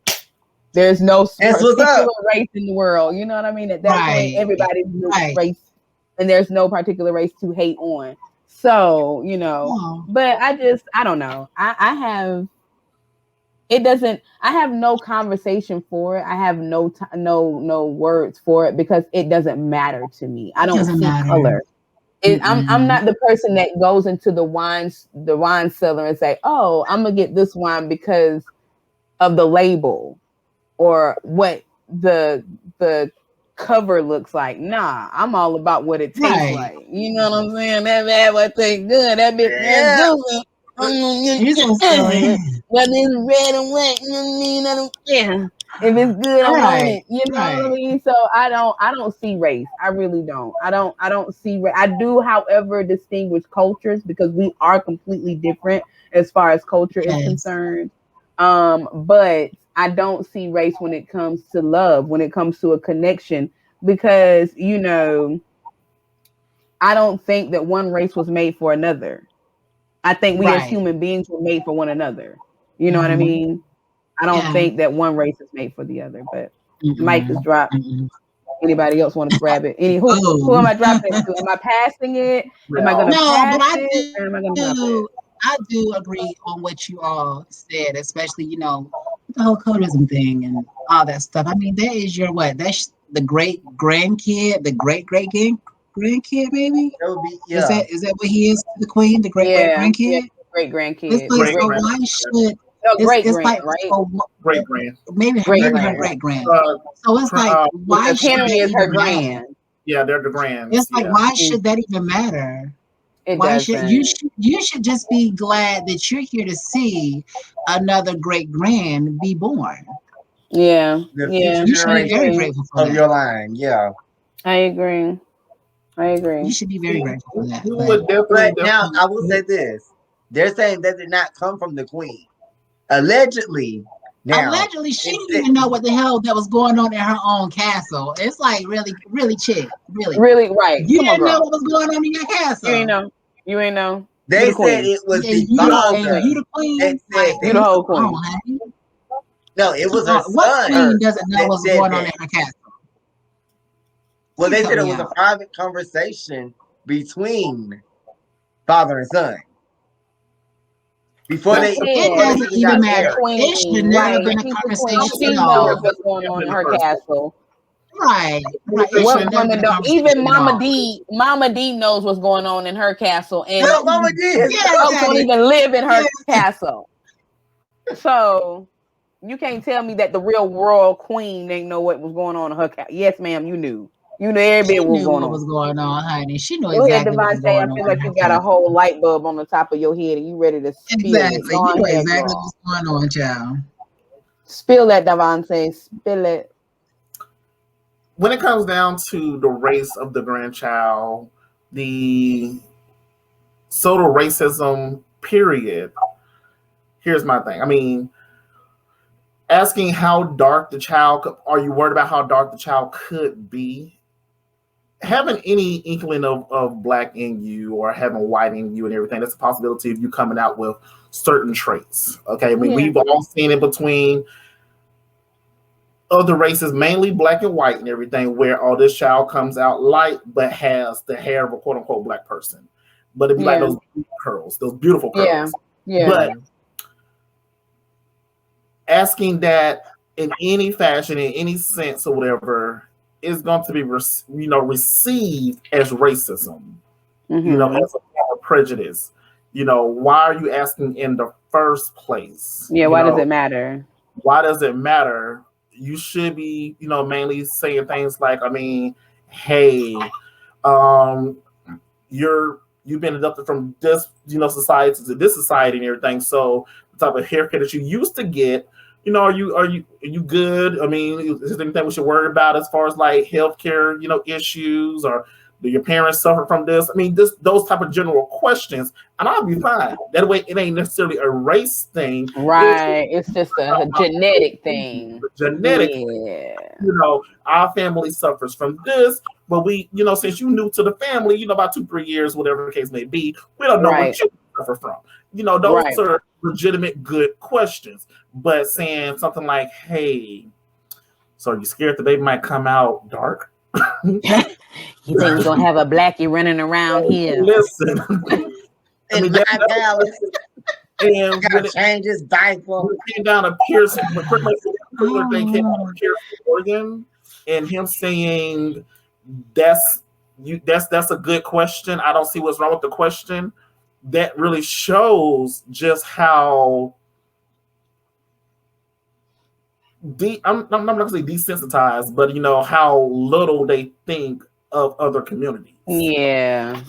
There's no particular race in the world. You know what I mean? At that point, everybody's race, and there's no particular race to hate on. So, but I don't know. I have no conversation for it. I have no words for it, because it doesn't matter to me. I don't see color. I'm not the person that goes into the wine cellar and say, oh, I'm gonna get this wine because of the label or what the cover looks like. Nah, I'm all about what it tastes like. You know what I'm saying? That bad boy tastes good. That bitch whether it's red and white, you know what I mean? I don't care. If it's good, I want it. You know what I mean? So I don't see race. I really don't. I don't see race. I do, however, distinguish cultures because we are completely different as far as culture is concerned. But I don't see race when it comes to love, when it comes to a connection, because I don't think that one race was made for another. I think we as human beings were made for one another. You know what I mean? I don't think that one race is made for the other, but Mike is dropped. Anybody else want to grab it? Who am I dropping it to? Am I passing it? Am I going to pass it? Or am I going to drop it? I do agree on what you all said, especially, the whole colorism thing and all that stuff. I mean, that is your what? That's the great grandkid, the great grandkid, maybe? That would be, Is that what he is to the queen, the great grandkid? Yeah, great grandkid. It's like, so why should great it's grand, like, right? So, great grand. Maybe her great grand. So it's like, why should Henry is her grand? Yeah, they're the grands. It's like, why should that even matter? Why should you should just be glad that you're here to see another great grand be born. Yeah, you should be very grateful for of your line. Yeah, I agree. You should be very grateful for that. But now I will say this: they're saying that did not come from the queen. Allegedly, she didn't even know what the hell that was going on in her own castle. It's like really chick, really right. You didn't know what was going on in your castle. You ain't know. They said it was the father. You the queen. You the whole queen. No, it was her son. What queen doesn't know what's going on in her castle? Well, they said it was a private conversation between father and son. Before it doesn't even matter. It should never have been a conversation. She knows what's going on in her castle. Right. What woman don't? Even Mama D knows what's going on in her castle, and Mama D don't even live in her castle. So you can't tell me that the real royal queen didn't know what was going on in her castle. Yes, ma'am, you knew. You knew everybody what was going on, honey. She knew exactly what was going on. I feel like you got a whole light bulb on the top of your head and you ready to spill it. You know exactly what's going on, child. Spill that, Devonte. Spill it. When it comes down to the race of the grandchild, the total racism period, here's my thing. I mean, asking how dark the child, are you worried about how dark the child could be? Having any inkling of black in you or having white in you and everything, that's a possibility of you coming out with certain traits. Okay, I mean, we've all seen it between other races, mainly black and white and everything, where this child comes out light but has the hair of a quote unquote black person. But it'd be like those curls, those beautiful curls. Yeah. But asking that in any fashion, in any sense or whatever, is going to be, received as racism, as a form of prejudice. Why are you asking in the first place? Yeah, why does it matter? Why does it matter? You should be, mainly saying things like, I mean, hey, you've been adopted from this, society to this society and everything. So the type of haircut that you used to get, are you good? I mean, is there anything we should worry about as far as like healthcare, issues, or do your parents suffer from this? I mean, those type of general questions, and I'll be fine. That way, it ain't necessarily a race thing, right? It's just a genetic thing. Genetic. Yeah. Our family suffers from this, but we, since you new to the family, about 2-3 years, whatever the case may be, we don't know what you suffer from. Those are legitimate, good questions. But saying something like, hey, so are you scared the baby might come out dark? You think we're going to have a blackie running around here? Listen. I mean, and gotta change his diaper. Came down to Pierce, pretty much the thing came down to Pierce, Oregon, and him saying that's a good question. I don't see what's wrong with the question. That really shows just how I'm not going to say desensitized, but how little they think of other communities. Yeah.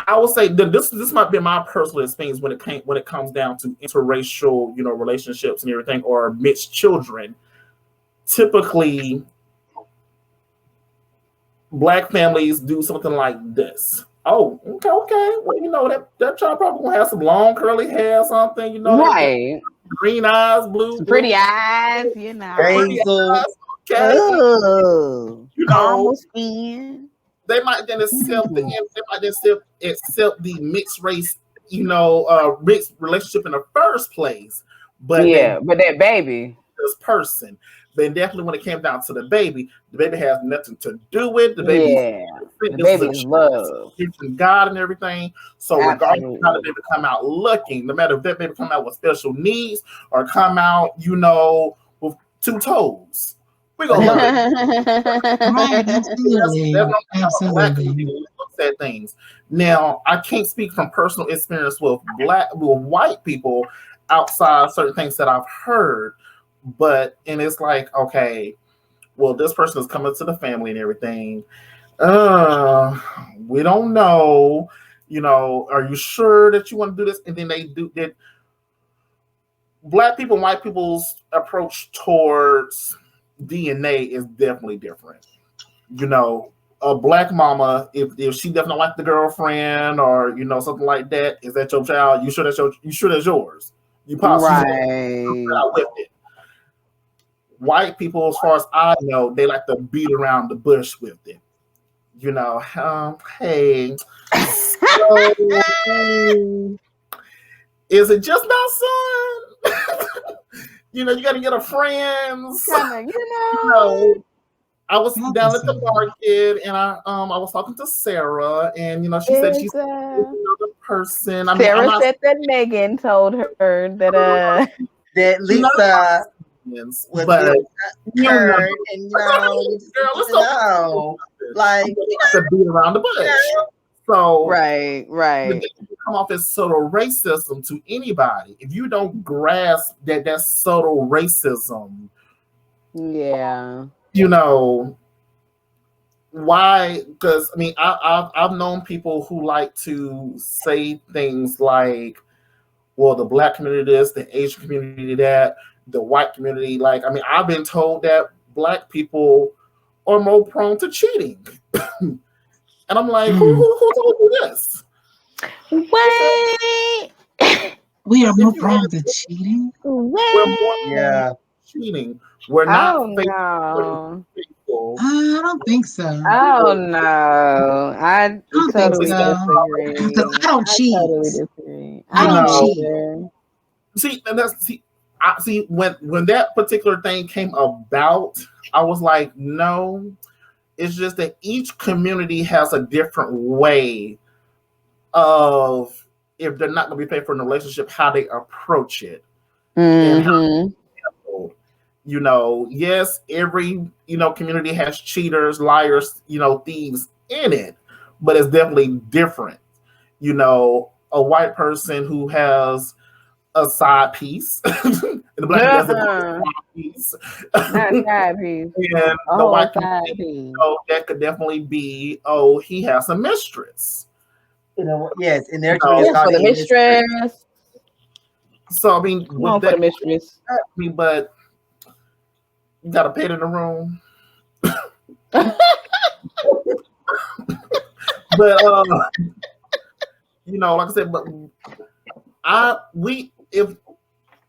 I would say that this might be my personal experience when it comes down to interracial, relationships and everything, or mixed children. Typically, Black families do something like this. Oh, okay. Well, that child probably gonna have some long curly hair or something, Right. Green eyes, blue, pretty eyes, pretty eyes, okay. Ooh, caramel skin. They might then accept the mixed race, mixed relationship in the first place. But but that baby, this person. But definitely when it came down to the baby has nothing to do with the baby. The baby is love from God and everything. So regardless of how the baby come out looking, no matter if that baby come out with special needs or come out, with 2 toes, we're gonna love it. Right, absolutely. Absolutely. Looks at things. Now, I can't speak from personal experience with white people outside certain things that I've heard. And it's like, okay, well, this person is coming to the family and everything. We don't know, are you sure that you want to do this? And then they do that. Black people and white people's approach towards DNA is definitely different. A Black mama, if she definitely like the girlfriend or something like that, is that your child? You sure that's yours? You possibly out with it. White people, as far as I know, they like to beat around the bush with it. Hey, so, is it just now, son? You got to get a friends. I was down at the market and I was talking to Sarah and she said she's another person. Sarah said that Megan told her that that Lisa but girl, let's know. Like to beat around the bush. So right. Come off as subtle racism to anybody. If you don't grasp that's subtle racism, why? Because I've known people who like to say things like, well, the Black community this, the Asian community that, the white community, I've been told that Black people are more prone to cheating. And I'm like, who told you this? Wait. We are more prone to cheating? Cheating. We're not faithful. I don't think so. Oh no. I don't totally think so. disagree. I don't cheat. I don't cheat. See, when that particular thing came about, I was like, no, it's just that each community has a different way of, if they're not going to be paid for in a relationship, how they approach it. And how, yes, every, community has cheaters, liars, thieves in it, but it's definitely different. A white person who has a side piece, and the Black has a side piece. Not side piece. And the white community, that could definitely be, he has a mistress. Yes, in their community, for the mistress. So with for the mistress. But you got a pet in the room. But like I said, but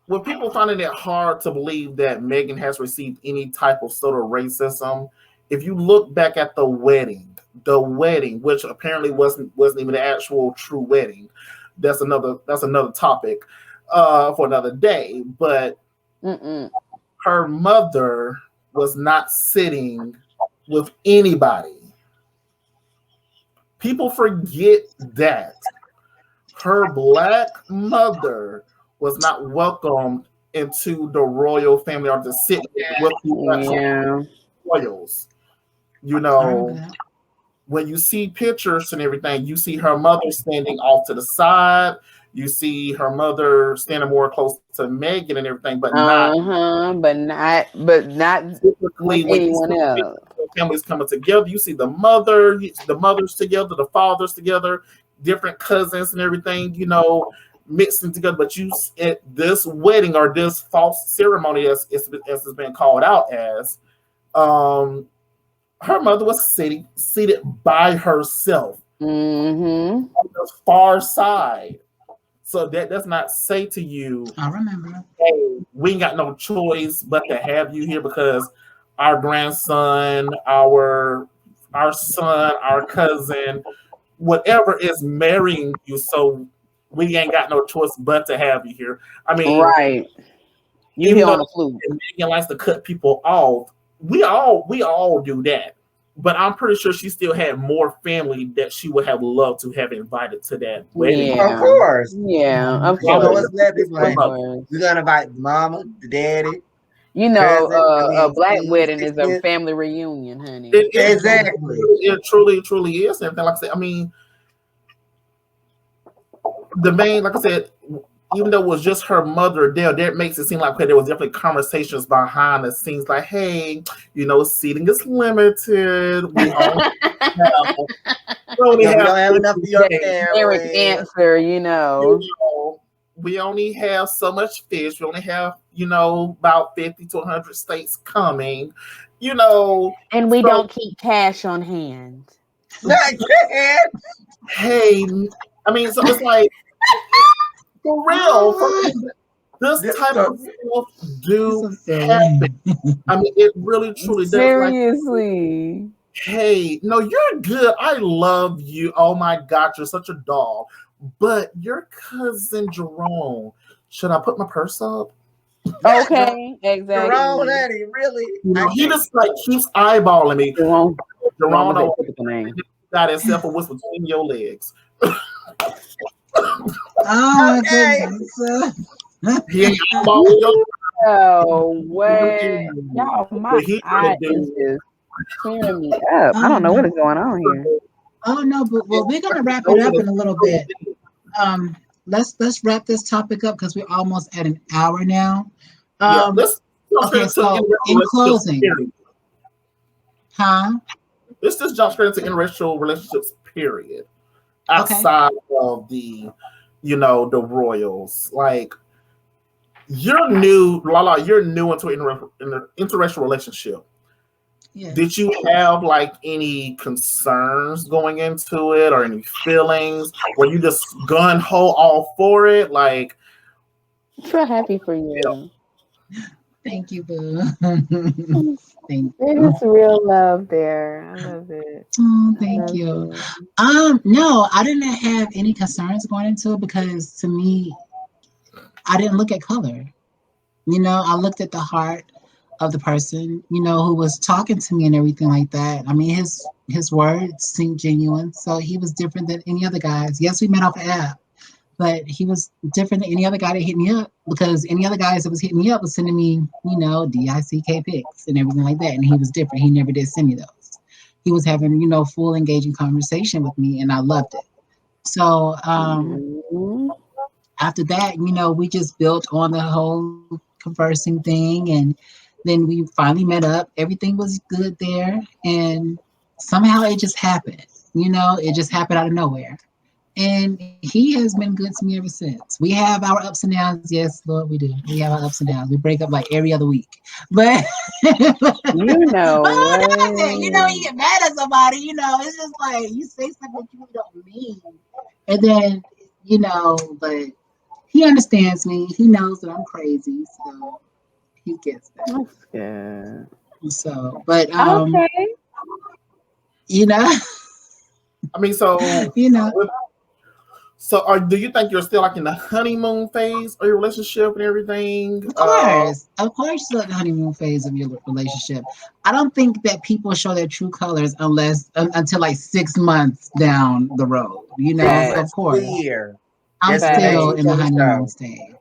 when people finding it hard to believe that Megan has received any type of sort of racism, if you look back at the wedding, which apparently wasn't even the actual true wedding, that's another topic for another day. But her mother was not sitting with anybody. People forget that her Black mother was not welcomed into the royal family or to sit with the royals. When you see pictures and everything, you see her mother standing off to the side. You see her mother standing more close to Megan and everything, but not typically when anyone else. Families coming together, you see the mothers together, the fathers together. different cousins and everything, you know, mixing together. But you at this wedding or this false ceremony, as it's been called out as, her mother was seated by herself on the far side. So that does not say to you, I remember, hey, we ain't got no choice but to have you here because our grandson, our son, our cousin, whatever is marrying you. So we ain't got no choice but to have you here. I mean, right. You hear on the flute. Megan likes to cut people off. We all do that. But I'm pretty sure she still had more family that she would have loved to have invited to that wedding. Yeah. Of course. Yeah, of You know course. what's left is like, we're gonna invite the mama, the daddy. You know, cousin, a black niece, wedding is a sister. family reunion, honey. Exactly. It truly is. And like I said, I mean, the main, like I said, even though it was just her mother there, that makes it seem like, okay, there was definitely conversations behind the scenes, like, hey, you know, seating is limited. We only don't have enough of your Eric answer, you know. We only have so much fish. We only have, you know, about 50 to 100 states coming, you know. And we don't keep cash on hand. Hey, I mean, so it's like, for real, this type of stuff do happen. I mean, it really, truly does. Seriously. Like, hey, no, you're good. I love you. Oh my God, you're such a doll. But your cousin Jerome, should I put my purse up? Okay, exactly. Jerome, Eddie, really? He just like keeps eyeballing me. Jerome got himself a whistle between your legs. Oh, okay. He ain't eyeballing you. Oh, way. Y'all, my eye is just tearing me up. I don't know what is going on here. Oh no, but well, we're gonna wrap it up in a little bit. Let's wrap this topic up because we're almost at an hour now. Okay, so in closing, let's just jump straight into interracial relationships, period. Outside of the, you know, the royals. Like, you're new, Lala, you're new into an interracial relationship. Yeah. Did you have like any concerns going into it or any feelings? Were you just gun ho all for it? Like, I'm so happy for you. Thank you, boo. Thank you. There's real love there. I love it. Oh, thank you. No, I didn't have any concerns going into it because to me, I didn't look at color. You know, I looked at the heart of the person, you know, who was talking to me and everything like that. I mean, his words seemed genuine. So he was different than any other guys. Yes, we met off the app, but he was different than any other guy that hit me up because any other guys that was hitting me up was sending me, you know, DICK pics and everything like that. And he was different. He never did send me those. He was having, you know, full engaging conversation with me and I loved it. So after that, you know, we just built on the whole conversing thing and then we finally met up. Everything was good there. And somehow it just happened. You know, it just happened out of nowhere. And he has been good to me ever since. We have our ups and downs. Yes, Lord, we do. We have our ups and downs. We break up like every other week. But you know, you know, you get mad at somebody, you know, it's just like you say something you don't mean. And then, you know, but he understands me. He knows that I'm crazy. So he gets that. Yeah. So, but you know, I mean, so you know, so do you think you're still like in the honeymoon phase of your relationship and everything? Of course, you're in the honeymoon phase of your relationship. I don't think that people show their true colors until like 6 months down the road. You know, of course. I'm still in the honeymoon stage.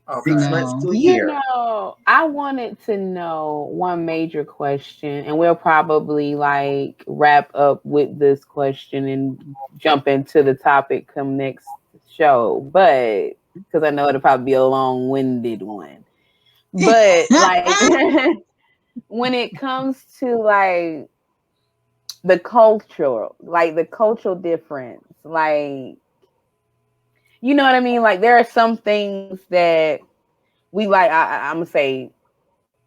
Okay. 6 months to a year. You know, I wanted to know one major question, and we'll probably like wrap up with this question and jump into the topic come next show. But because I know it'll probably be a long-winded one. But like when it comes to like the cultural difference Like, you know what I mean? Like, there are some things that we like. I'm gonna say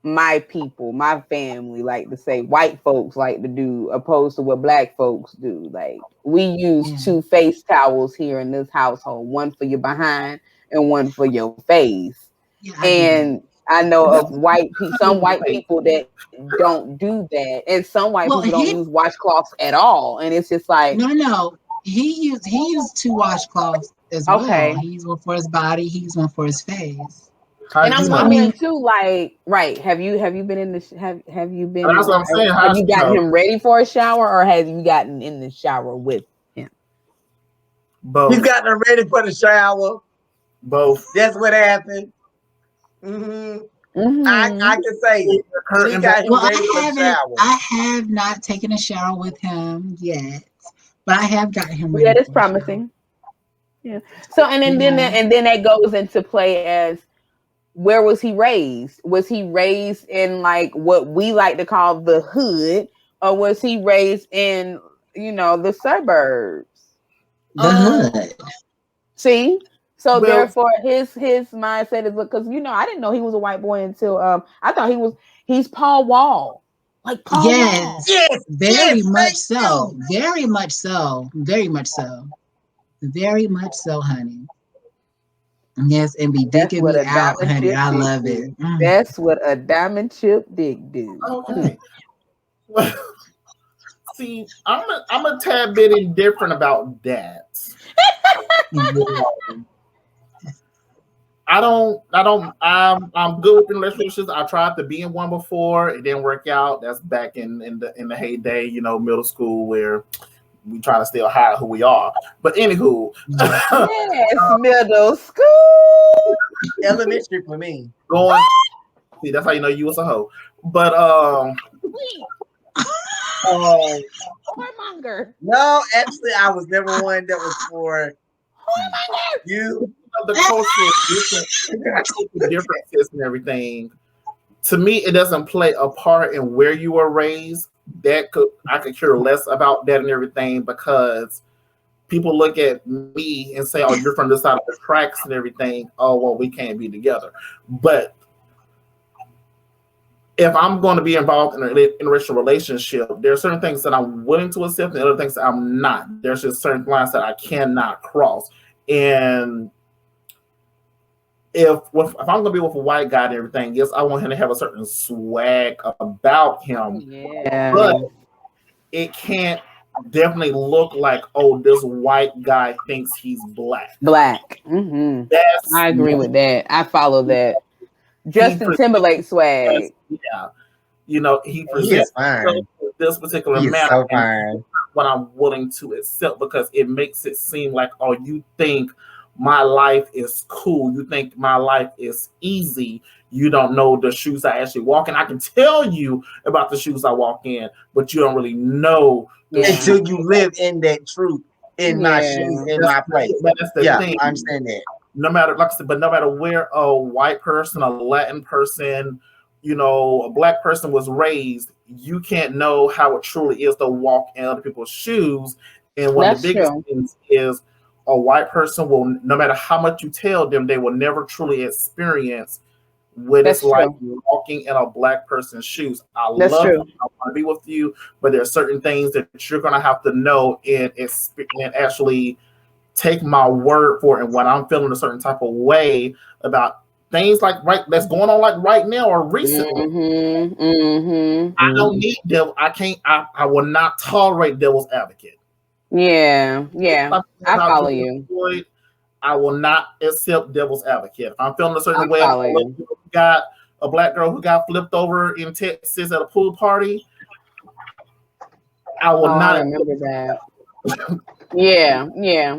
my people, my family like to say white folks like to do opposed to what black folks do. Like, we use 2 face towels here in this household, one for your behind and one for your face. And I know of some white people that don't do that, and some white people don't use washcloths at all. And it's just like, no, he used 2 washcloths as well. He used one for his body, he used one for his face. And I'm wondering too, like, right? Have you been in the have you been? That's what I'm saying. Have you gotten him ready for a shower, or have you gotten in the shower with him? Both. He's gotten ready for the shower. Both. That's what happened. Mm-hmm. Mm-hmm. I can say it. I have not taken a shower with him yet, but I have gotten him ready. Yeah, it's promising. Yeah. So and then that goes into play as, where was he raised? Was he raised in like what we like to call the hood, or was he raised in, the suburbs? The hood. See? So therefore his mindset is, because I didn't know he was a white boy until I thought he's Paul Wall. Like Paul Wall. Yes, very much so. Very much so. Very much so. Very much so, honey. Yes, and be dicking me out, honey. I love it. That's what a diamond chip dick do. Okay. Well, see, I'm a tad bit indifferent about that. I'm good with relationships. I tried to be in one before. It didn't work out. That's back in the heyday, middle school, where we try to still hide who we are. But anywho. Yes, middle school. Elementary for me. See, that's how you know you was a hoe. But whoremonger. No, actually I was never one that was for you. The cultural differences and everything. To me, it doesn't play a part in where you were raised. I could care less about that and everything, because people look at me and say, "Oh, you're from this side of the tracks and everything. Oh, well, we can't be together." But if I'm going to be involved in an interracial relationship, there are certain things that I'm willing to accept and other things that I'm not. There's just certain lines that I cannot cross. And if I'm going to be with a white guy and everything, yes, I want him to have a certain swag about him. Yeah. But it can't definitely look like, oh, this white guy thinks he's black. Mm-hmm. I agree with that. I follow that. Justin Timberlake swag. Yeah. He presents this particular manner. So fine. What I'm willing to accept, because it makes it seem like, oh, you think my life is cool. You think my life is easy. You don't know the shoes I actually walk in. I can tell you about the shoes I walk in, but you don't really know until you live in that truth in my shoes, in my place. That's the thing. I understand that. No matter, like I said, but no matter where a white person, a Latin person, a black person was raised, you can't know how it truly is to walk in other people's shoes. And one of the biggest things is, a white person will, no matter how much you tell them, they will never truly experience what it's like walking in a black person's shoes. I love you, I want to be with you, but there are certain things that you're going to have to know and actually take my word for it. And when I'm feeling a certain type of way about things that's going on like right now or recently, I don't need devil. I will not tolerate devil's advocate. Yeah. I follow you. I will not accept devil's advocate. If I'm feeling a certain way, got a black girl who got flipped over in Texas at a pool party, I will not. I remember that. Yeah.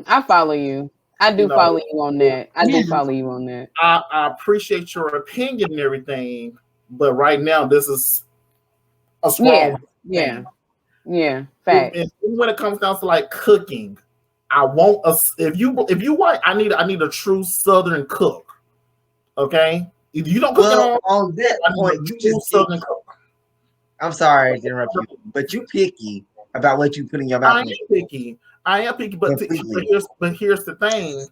I follow you. I do follow you on that. I appreciate your opinion and everything, but right now this is a strong thing. Yeah, fact. And when it comes down to like cooking, I want if you white, I need a true Southern cook. Okay, if you don't cook on that point, you just Southern cook. I'm sorry to interrupt you, but you picky. about what you put in your mouth. I am picky. But here's the thing.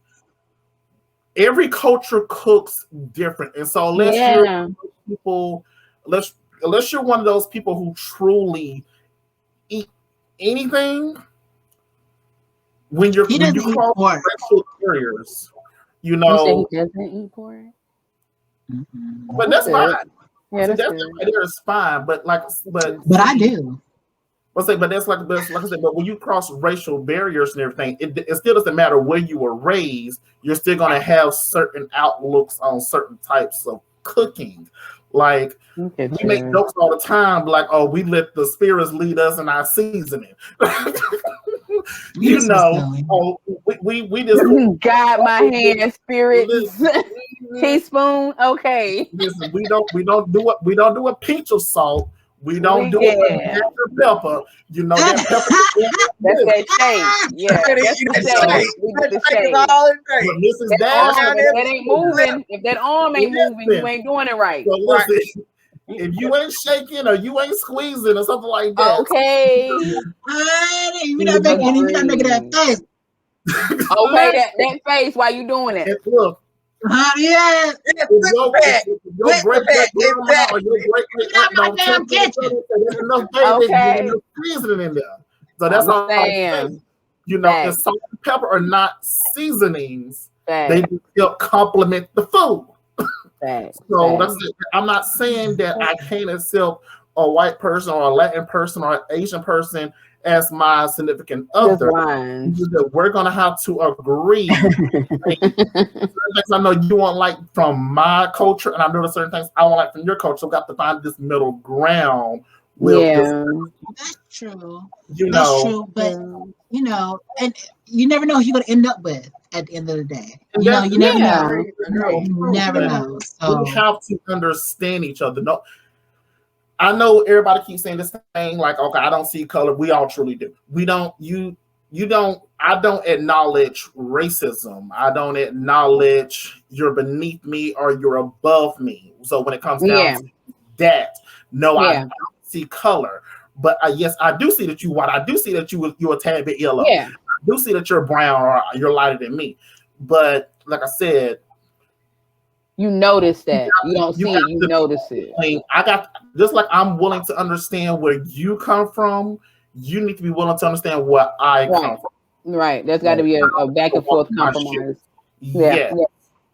Every culture cooks different, and so unless you're one of those people who truly eat anything, when you cross racial barriers, you know. He doesn't eat pork. But that's fine. Yeah, that's fine. But I do. But that's like I said. But when you cross racial barriers and everything, it still doesn't matter where you were raised. You're still gonna have certain outlooks on certain types of cooking. Like we make jokes all the time, like, "Oh, we let the spirits lead us in our seasoning." You know, we just got my hand, spirit, teaspoon. Okay. Listen, we don't do a pinch of salt. We don't do it with pepper. You know that pepper. That's that shade. Yeah, that's the shade. We do the shade. That ain't moving. If that arm ain't moving, you ain't doing it right. So listen, if you ain't shaking or you ain't squeezing or something like that, okay. You're not making that face. Okay, that face while you doing it. Look. Yeah. Your great grandma or your great aunt don't there's enough seasoning in there. So that's all I'm saying. You know, if salt and pepper are not seasonings, they still complement the food. So that's it. I'm not saying that I can't accept a white person or a Latin person or an Asian person as my significant other. We're gonna have to agree. I know you won't like from my culture, and I know there's certain things I won't like from your culture. So we have to find this middle ground. That's true. That's true, but you know, and you never know who you're gonna end up with at the end of the day. You never know. You never know. So we have to understand each other. No. I know everybody keeps saying this thing like, okay, I don't see color. We all truly do. We don't, you don't, I don't acknowledge racism. I don't acknowledge you're beneath me or you're above me. So when it comes down to that, no, I don't see color. But yes, I do see that you white. I do see that you're a tad bit yellow. Yeah. I do see that you're brown or you're lighter than me. But like I said, you notice that. You don't see it, you notice it. Just like I'm willing to understand where you come from, you need to be willing to understand where I come from. Right. There's got to be a back and forth compromise. Yeah.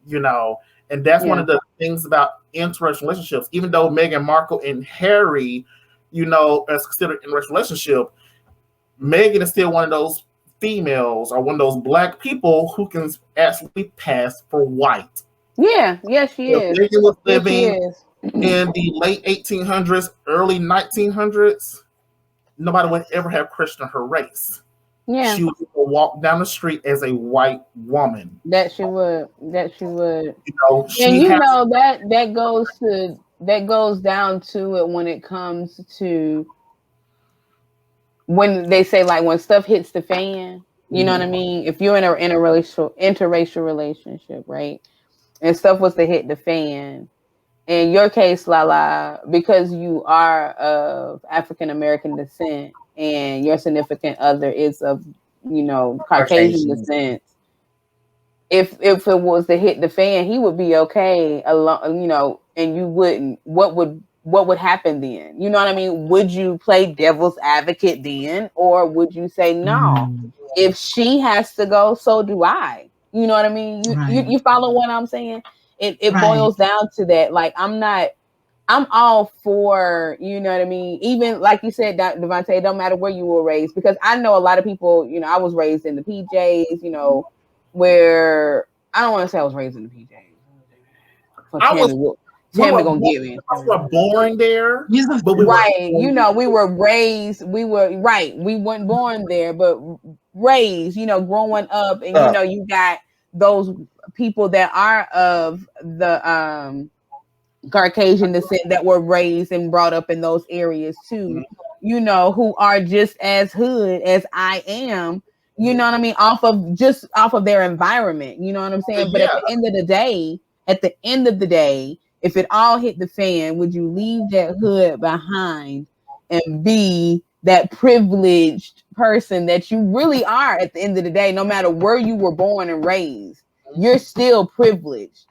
You know, and that's one of the things about interracial relationships. Even though Meghan Markle and Harry, you know, is considered an interracial relationship, Meghan is still one of those females or one of those black people who can actually pass for white. Yeah, she is. Meghan was living in the late 1800s, early 1900s. Nobody would ever have questioned her race. Yeah, she would walk down the street as a white woman. That she would. You know, that goes down to it when it comes to when they say like when stuff hits the fan. You know what I mean? If you're in a interracial relationship, right? And stuff was to hit the fan. In your case, Lala, because you are of African American descent and your significant other is of, you know, Caucasian descent, if it was to hit the fan, he would be okay alone, you know, and you wouldn't. What would happen then? You know what I mean? Would you play devil's advocate then, or would you say no? If she has to go, so do I. You know what I mean? You follow what I'm saying? It boils down to that. Like I'm all for, you know what I mean? Even like you said, Devonte, it don't matter where you were raised, because I know a lot of people, you know, I was raised in the PJs, you know, where I don't want to say I was raised in the PJs. Tammy gonna get me. We were born there, but we weren't born there, but raised, you know, growing up, and you know, you got those people that are of the Caucasian descent that were raised and brought up in those areas too, you know, who are just as hood as I am, you know what I mean, off of their environment, you know what I'm saying? But at the end of the day, if it all hit the fan, would you leave that hood behind and be that privileged person that you really are at the end of the day. No matter where you were born and raised, you're still privileged.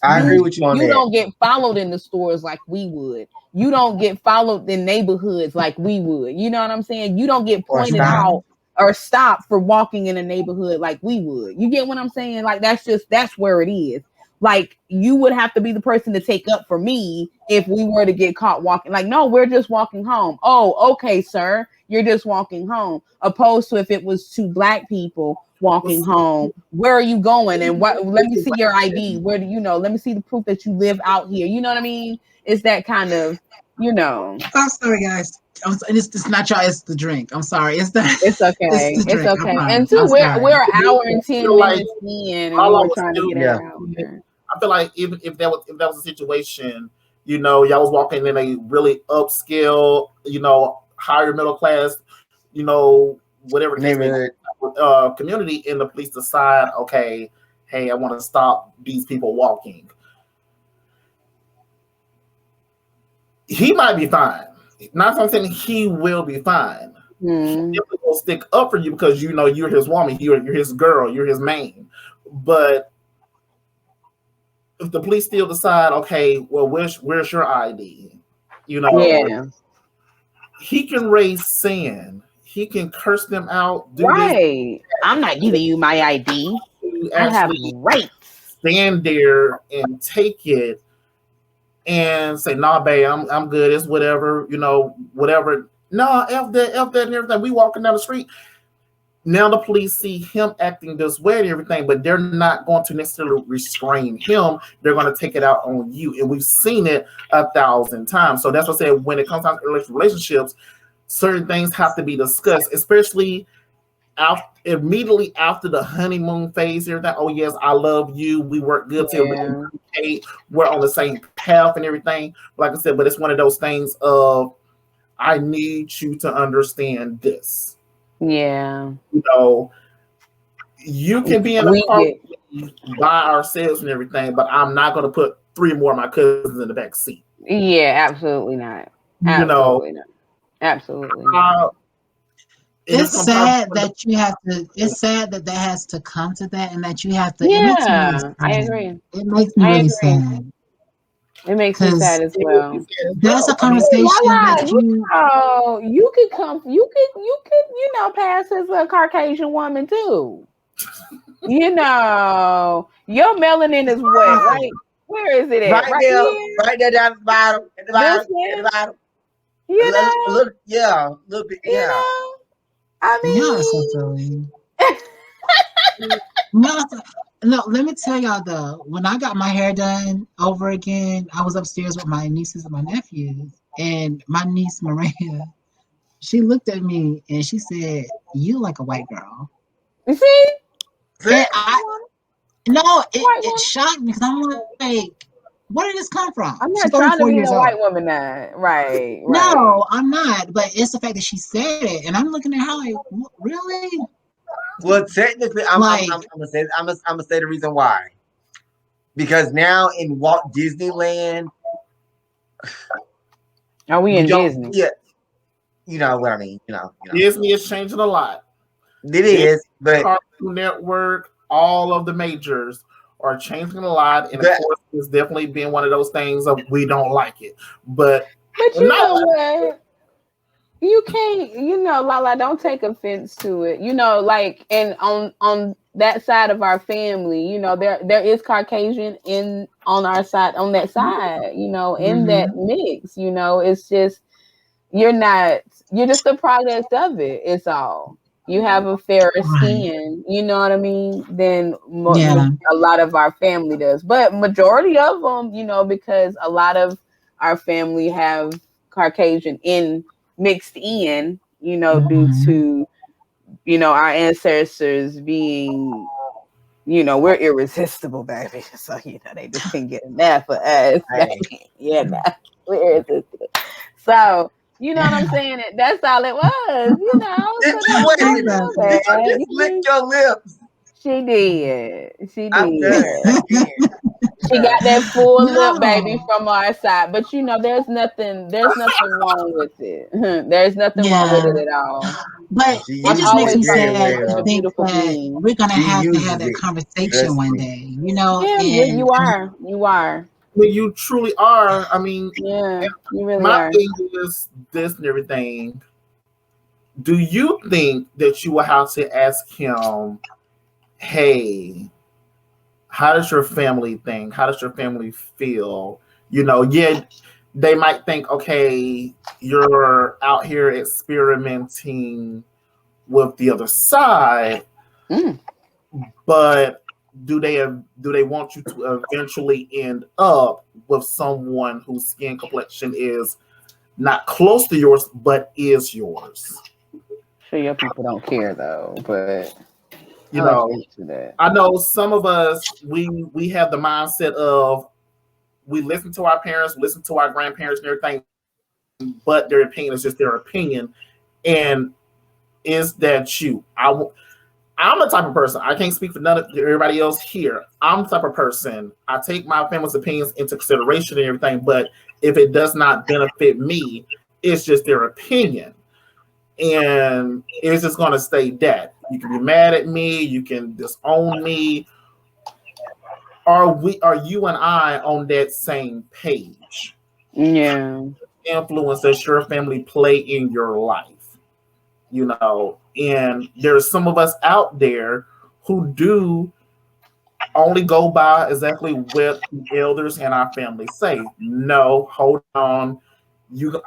I agree with you on that. You don't get followed in the stores like we would. You don't get followed in neighborhoods like we would. You know what I'm saying? You don't get pointed out or stopped for walking in a neighborhood like we would. You get what I'm saying? Like that's where it is. Like you would have to be the person to take up for me if we were to get caught walking. Like, no, we're just walking home. Oh, okay, sir. You're just walking home. Opposed to if it was two Black people walking home, where are you going? And what? Let me see your ID. Where do you know? Let me see the proof that you live out here. You know what I mean? It's that kind of, I'm sorry, guys. It's not y'all. It's the drink. I'm sorry. It's okay. It's okay. And two, we're an hour and 10 minutes in, and we're trying to get it out here. I feel like if that was a situation, y'all was walking in a really upscale, higher middle class, whatever neighborhood community, and the police decide, okay, hey, I want to stop these people walking. He might be fine. Not something he will be fine. Mm. He will stick up for you because you're his woman, you're his girl, you're his man. But if the police still decide, okay, well, where's your ID? He can raise sand. He can curse them out. Right. I'm not giving you my ID. I have rights. Stand there and take it and say, nah, babe, I'm good. It's whatever, whatever. No, F that and everything. We walking down the street. Now the police see him acting this way and everything, but they're not going to necessarily restrain him. They're going to take it out on you. And we've seen it 1,000 times. So that's what I said, when it comes down to relationships, certain things have to be discussed, especially immediately after the honeymoon phase. Everything. Oh, yes, I love you. We work good together. We're on the same path and everything. Like I said, but it's one of those things of, I need you to understand this. Yeah. You can be in a car by ourselves and everything, but I'm not going to put 3 more of my cousins in the back seat. Yeah, absolutely not. Absolutely not. Absolutely not. It's sad that you have to. It's sad that has to come to that, and that you have to. Yeah, I agree. It makes me really sad. It makes me sad as well. That's a conversation that you could come. You could pass as a Caucasian woman too. Your melanin is what, right? Where is it at? Right there down the bottom. At the bottom. A little bit. Yeah. I mean, no, let me tell y'all though, when I got my hair done over again, I was upstairs with my nieces and my nephews, and my niece Maria, she looked at me and she said, "You like a white girl." You see? And it shocked me because I'm like, where did this come from? I'm not trying to be a white woman now. Right. No, I'm not. But it's the fact that she said it, and I'm looking at her like, really? Well, technically, I'm gonna say the reason why. Because now in Walt Disneyland, are we in Disney? Yeah, you know what I mean. Disney is changing a lot. It is, but Cartoon Network, all of the majors are changing a lot, and of course, it's definitely been one of those things of we don't like it. But you know what? You can't, Lala, don't take offense to it. And on that side of our family, there is Caucasian on our side, on that side, in that mix, it's just, you're just a product of it. It's all. You have a fairer skin, you know what I mean, than a lot of our family does. But majority of them, because a lot of our family have Caucasian mixed in, due to, our ancestors being, we're irresistible, baby. So, they just can't get enough of us. We're irresistible. So, you know what I'm saying? That's all it was, Just lick your lips. She did. She got that full No. lip, baby, from our side. But there's nothing wrong with it. There's nothing wrong with it at all. But She it I've just makes always me thought very she sad was such to a well. think beautiful that being. we're gonna She have to uses have that it. conversation Trust one me. day, Yeah, and you are. You are. When you truly are, I mean, Yeah, you really my are. thing is this and everything. Do you think that you will have to ask him, hey, how does your family think? How does your family feel? Yeah, they might think, okay, you're out here experimenting with the other side, but do they want you to eventually end up with someone whose skin complexion is not close to yours but is yours? Sure, your people don't care though, but that. I know some of us we have the mindset of we listen to our parents, listen to our grandparents and everything, but their opinion is just their opinion. And is that you? I'm the type of person, I can't speak for none of everybody else here. I'm the type of person, I take my family's opinions into consideration and everything, but if it does not benefit me, it's just their opinion. And it's just going to stay that. You can be mad at me, you can disown me. Are you and I on that same page? Yeah. Influence does your family play in your life? And there's some of us out there who do only go by exactly what the elders and our family say. No, hold on.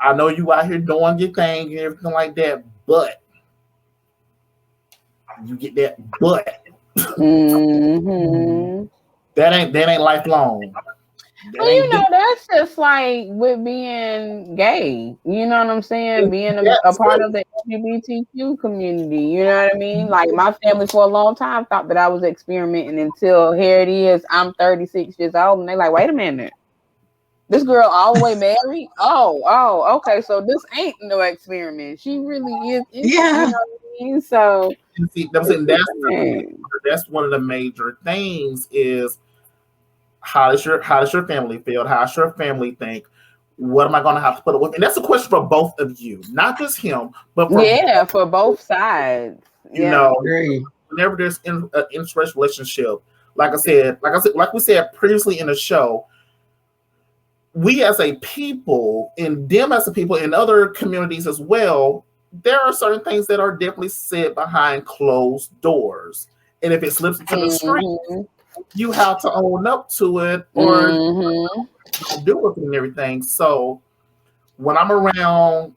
I know you out here doing your thing and everything like that, but you get that but. Mm-hmm. That ain't lifelong. Well, that's just like with being gay. You know what I'm saying? Being a part of the LGBTQ community. You know what I mean? Like my family for a long time thought that I was experimenting until here it is. I'm 36 years old, and they're like, "Wait a minute, this girl all the way married? Oh, okay. So this ain't no experiment. She really is. Yeah. You know what I mean? So see, that's one of the major things is how does your family feel? How does your family think? What am I going to have to put up with? And that's a question for both of you, not just him, but for both sides. Whenever there's an interracial relationship, like we said previously in the show, we as a people and them as a people in other communities as well, there are certain things that are definitely said behind closed doors. And if it slips into the street, you have to own up to it or do with it and everything. So when I'm around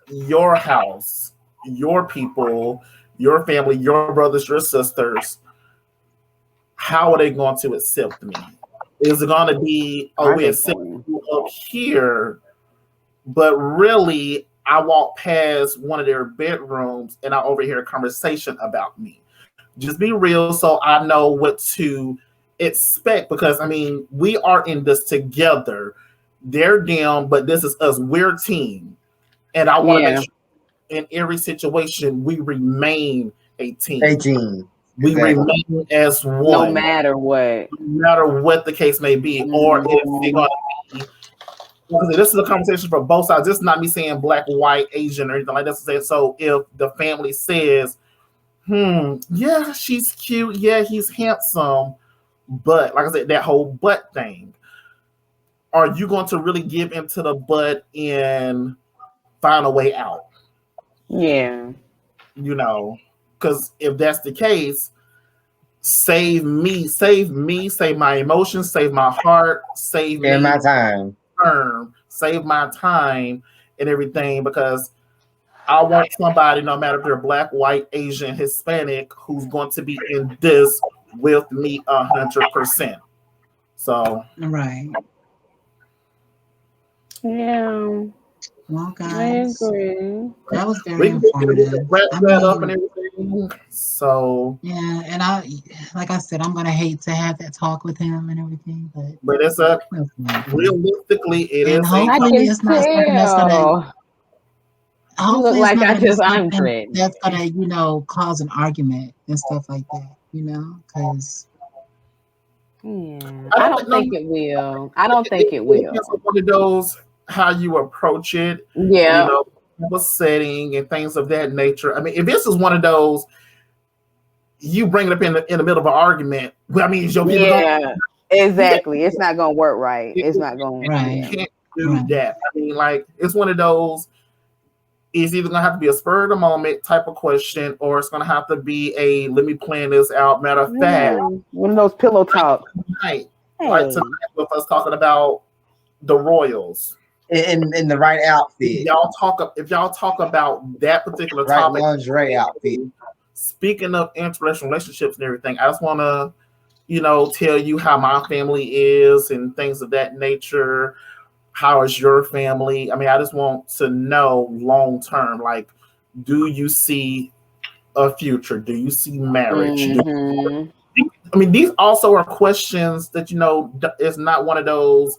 your house, your people, your family, your brothers, your sisters, how are they going to accept me? Is it going to be, we accept you up here, but really I walk past one of their bedrooms and I overhear a conversation about me? Just be real so I know what to expect, because I mean, we are in this together. They're down, but this is us. We're a team. And I want to make sure in every situation we remain a team. We remain as one. No matter what. No matter what the case may be. Or if it's going to be, this is a conversation for both sides. This is not me saying black, white, Asian, or anything like that. So if the family says, yeah, she's cute, yeah, he's handsome, but like I said, that whole butt thing, are you going to really give into the butt and find a way out? Yeah. Because if that's the case, save me, save my emotions, save my heart, save me, my time, save my time and everything, because I want somebody, no matter if they're black, white, Asian, Hispanic, who's going to be in this with me 100%. So right. Yeah. Well, guys, I agree. That was very informative. Wrap that up and everything. So yeah, and like I said, I'm gonna hate to have that talk with him and everything, but it's realistically, it is. Hopefully, it's not something that's gonna. Hopefully, it's not just something that's gonna, cause an argument and stuff like that. Because Yeah, I don't think it will. I don't think it will. It's one of those how you approach it. Yeah. You know, the setting and things of that nature. I mean, if this is one of those, you bring it up in the middle of an argument. Well, I mean, is your people exactly. It's not gonna work right. It's not gonna. You can't do that. I mean, like it's one of those. It's either gonna have to be a spur of the moment type of question, or it's gonna have to be a let me plan this out. Matter of fact, one of those pillow talk. Like tonight with us talking about the Royals in the right outfit. If y'all talk about that particular right topic, lingerie outfit. Speaking of interracial relationships and everything, I just want to, tell you how my family is and things of that nature. How is your family? I mean, I just want to know long term, like, do you see a future? Do you see marriage? I mean, these also are questions that, it's not one of those,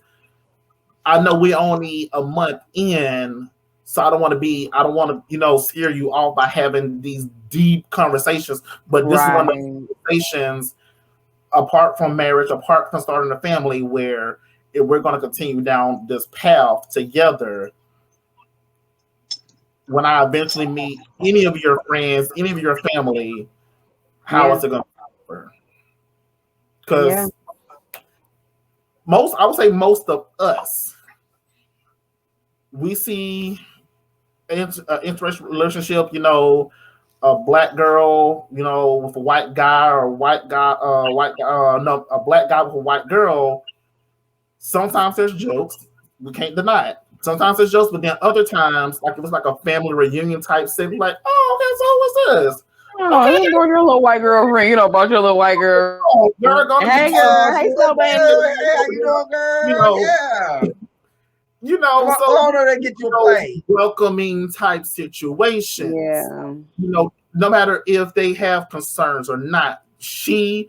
I know we're only a month in, so I don't want to, scare you off by having these deep conversations, but this is one of the conversations apart from marriage, apart from starting a family, where if we're going to continue down this path together, when I eventually meet any of your friends, any of your family, how is it going to work? Because I would say most of us, we see an interracial relationship, a black girl, with a white guy, or a black guy with a white girl. Sometimes there's jokes. We can't deny it. Sometimes there's jokes, but then other times, like it was like a family reunion type thing, like, oh, okay, so what's this? Oh, okay. You brought your little white girlfriend, about your little white girl. Oh, girl, hey, girl. Hey, so baby. Hey, how you doing, girl? So get you play. Welcoming type situations. Yeah. No matter if they have concerns or not, he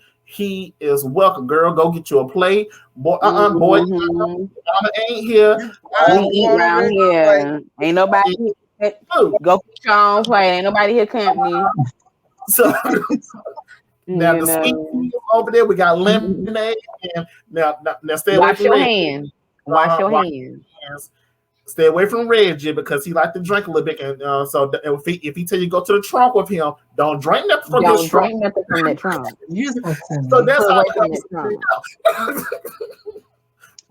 is welcome. Girl, go get you a plate. Boy, boy, mama ain't here. We eat around here. Ain't nobody here. Go put your own plate. Ain't nobody here company. So now the sweet over there, we got lemonade, and now stay away from Reggie. Wash your hands. Stay away from Reggie because he like to drink a little bit, and so if he tell you go to the trunk with him, don't drink nothing from his trunk. Don't drink nothing from that trunk. So that's how it comes.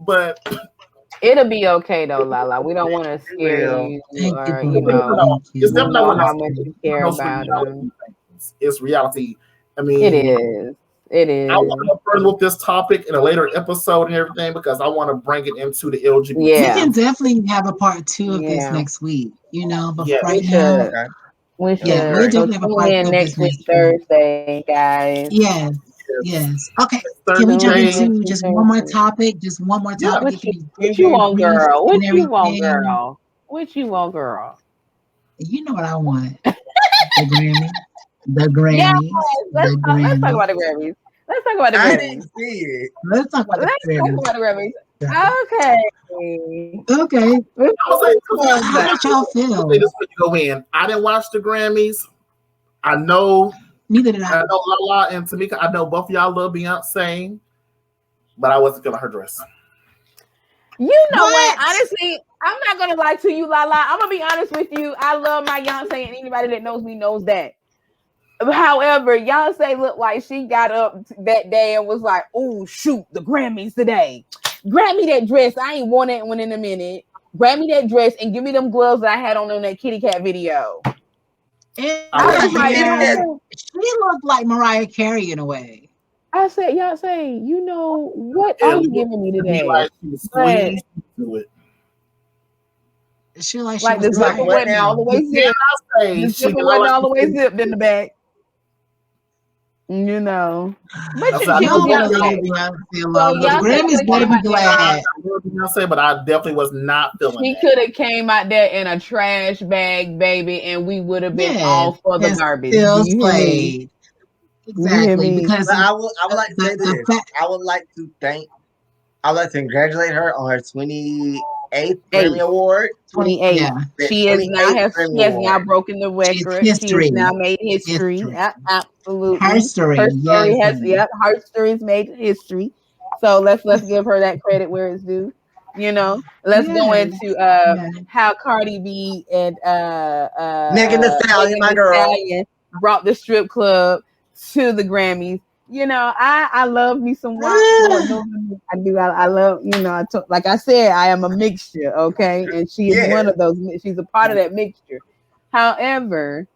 But it'll be okay though, Lala. We don't want to scare you, or it's definitely how much you care about them. It's reality. I mean, it is. I want to further with this topic in a later episode and everything because I want to bring it into the LGBT. We can definitely have a part 2 of this next week. But right now, we should. Yeah, we'll definitely have a part 2 next week Thursday, guys. Yes. Okay. Can we jump into just one more topic? Just one more topic. What you want, girl? What you want, girl? What you want, girl? You know what I want. The Grammy. The Grammy. Yes, let's talk about the Grammys. I didn't see it. Let's talk about the Grammys. Okay. How did y'all feel? This when you go in. I didn't watch the Grammys. I know. Neither did I. I know Lala and Tamika. I know both of y'all love Beyonce, but I wasn't feeling her dress. You know what? Honestly, I'm not gonna lie to you, Lala. I'm gonna be honest with you. I love my Beyonce, and anybody that knows me knows that. However, Beyonce looked like she got up that day and was like, "Oh shoot, the Grammys today. Grab me that dress. I ain't worn that one in a minute. Grab me that dress and give me them gloves that I had on that kitty cat video." She looked like Mariah Carey in a way. I said, Beyonce, what are you giving me today? She like the zipper wasn't all the way zipped. The zipper wasn't all the way zipped in the back. But Grammys better be glad. But I definitely was not feeling. She could have came out there in a trash bag, baby, and we would have been all for the garbage. Played. Exactly. Because I would like to say this. I would like to congratulate her on her 28th Grammy Award. 28. Yeah. She has now broken the record. She has now made history. Absolutely. Her story. Her story has made history. So let's give her that credit where it's due. You know, let's go into how Cardi B and Megan Thee Stallion, my girl, brought the strip club to the Grammys. You know, I love me some WAP. I do. I love, you know, like I said, I am a mixture, okay? And she is one of those. She's a part of that mixture. However,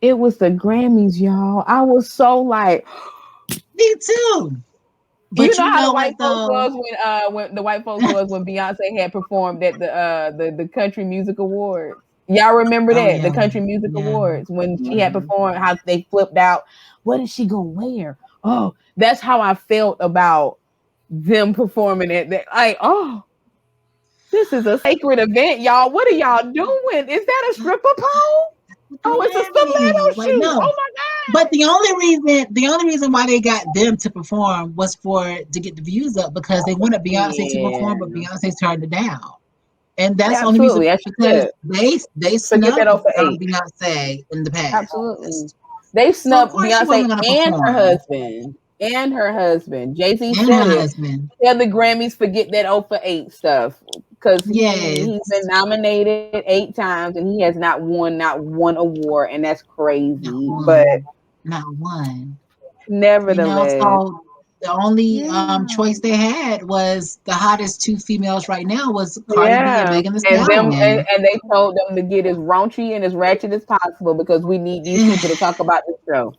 it was the Grammys, y'all. I was so like, me too. But you know how the white folks was when the white folks was when Beyonce had performed at the Country Music Awards. Y'all remember that? The Country Music Awards when she had performed, how they flipped out. What is she gonna wear? Oh, that's how I felt about them performing it. Like, oh, this is a sacred event, y'all. What are y'all doing? Is that a stripper pole? Oh, it's a stiletto shoe. No. Oh my god! But the only reason why they got them to perform was to get the views up, because they wanted Beyonce to perform, but Beyonce turned it down. And that's the only reason, because they snubbed Beyonce in the past. Absolutely. They snubbed Beyonce and her husband. Jay-Z said it. Tell the Grammys forget that 0 for 8 stuff. Because he's been nominated 8 times and he has not won award, and that's crazy. Not one. Nevertheless. So the only choice they had was the hottest 2 females right now was Cardi B and Megan Thee Stallion. And they told them to get as raunchy and as ratchet as possible because we need these people to talk about the show.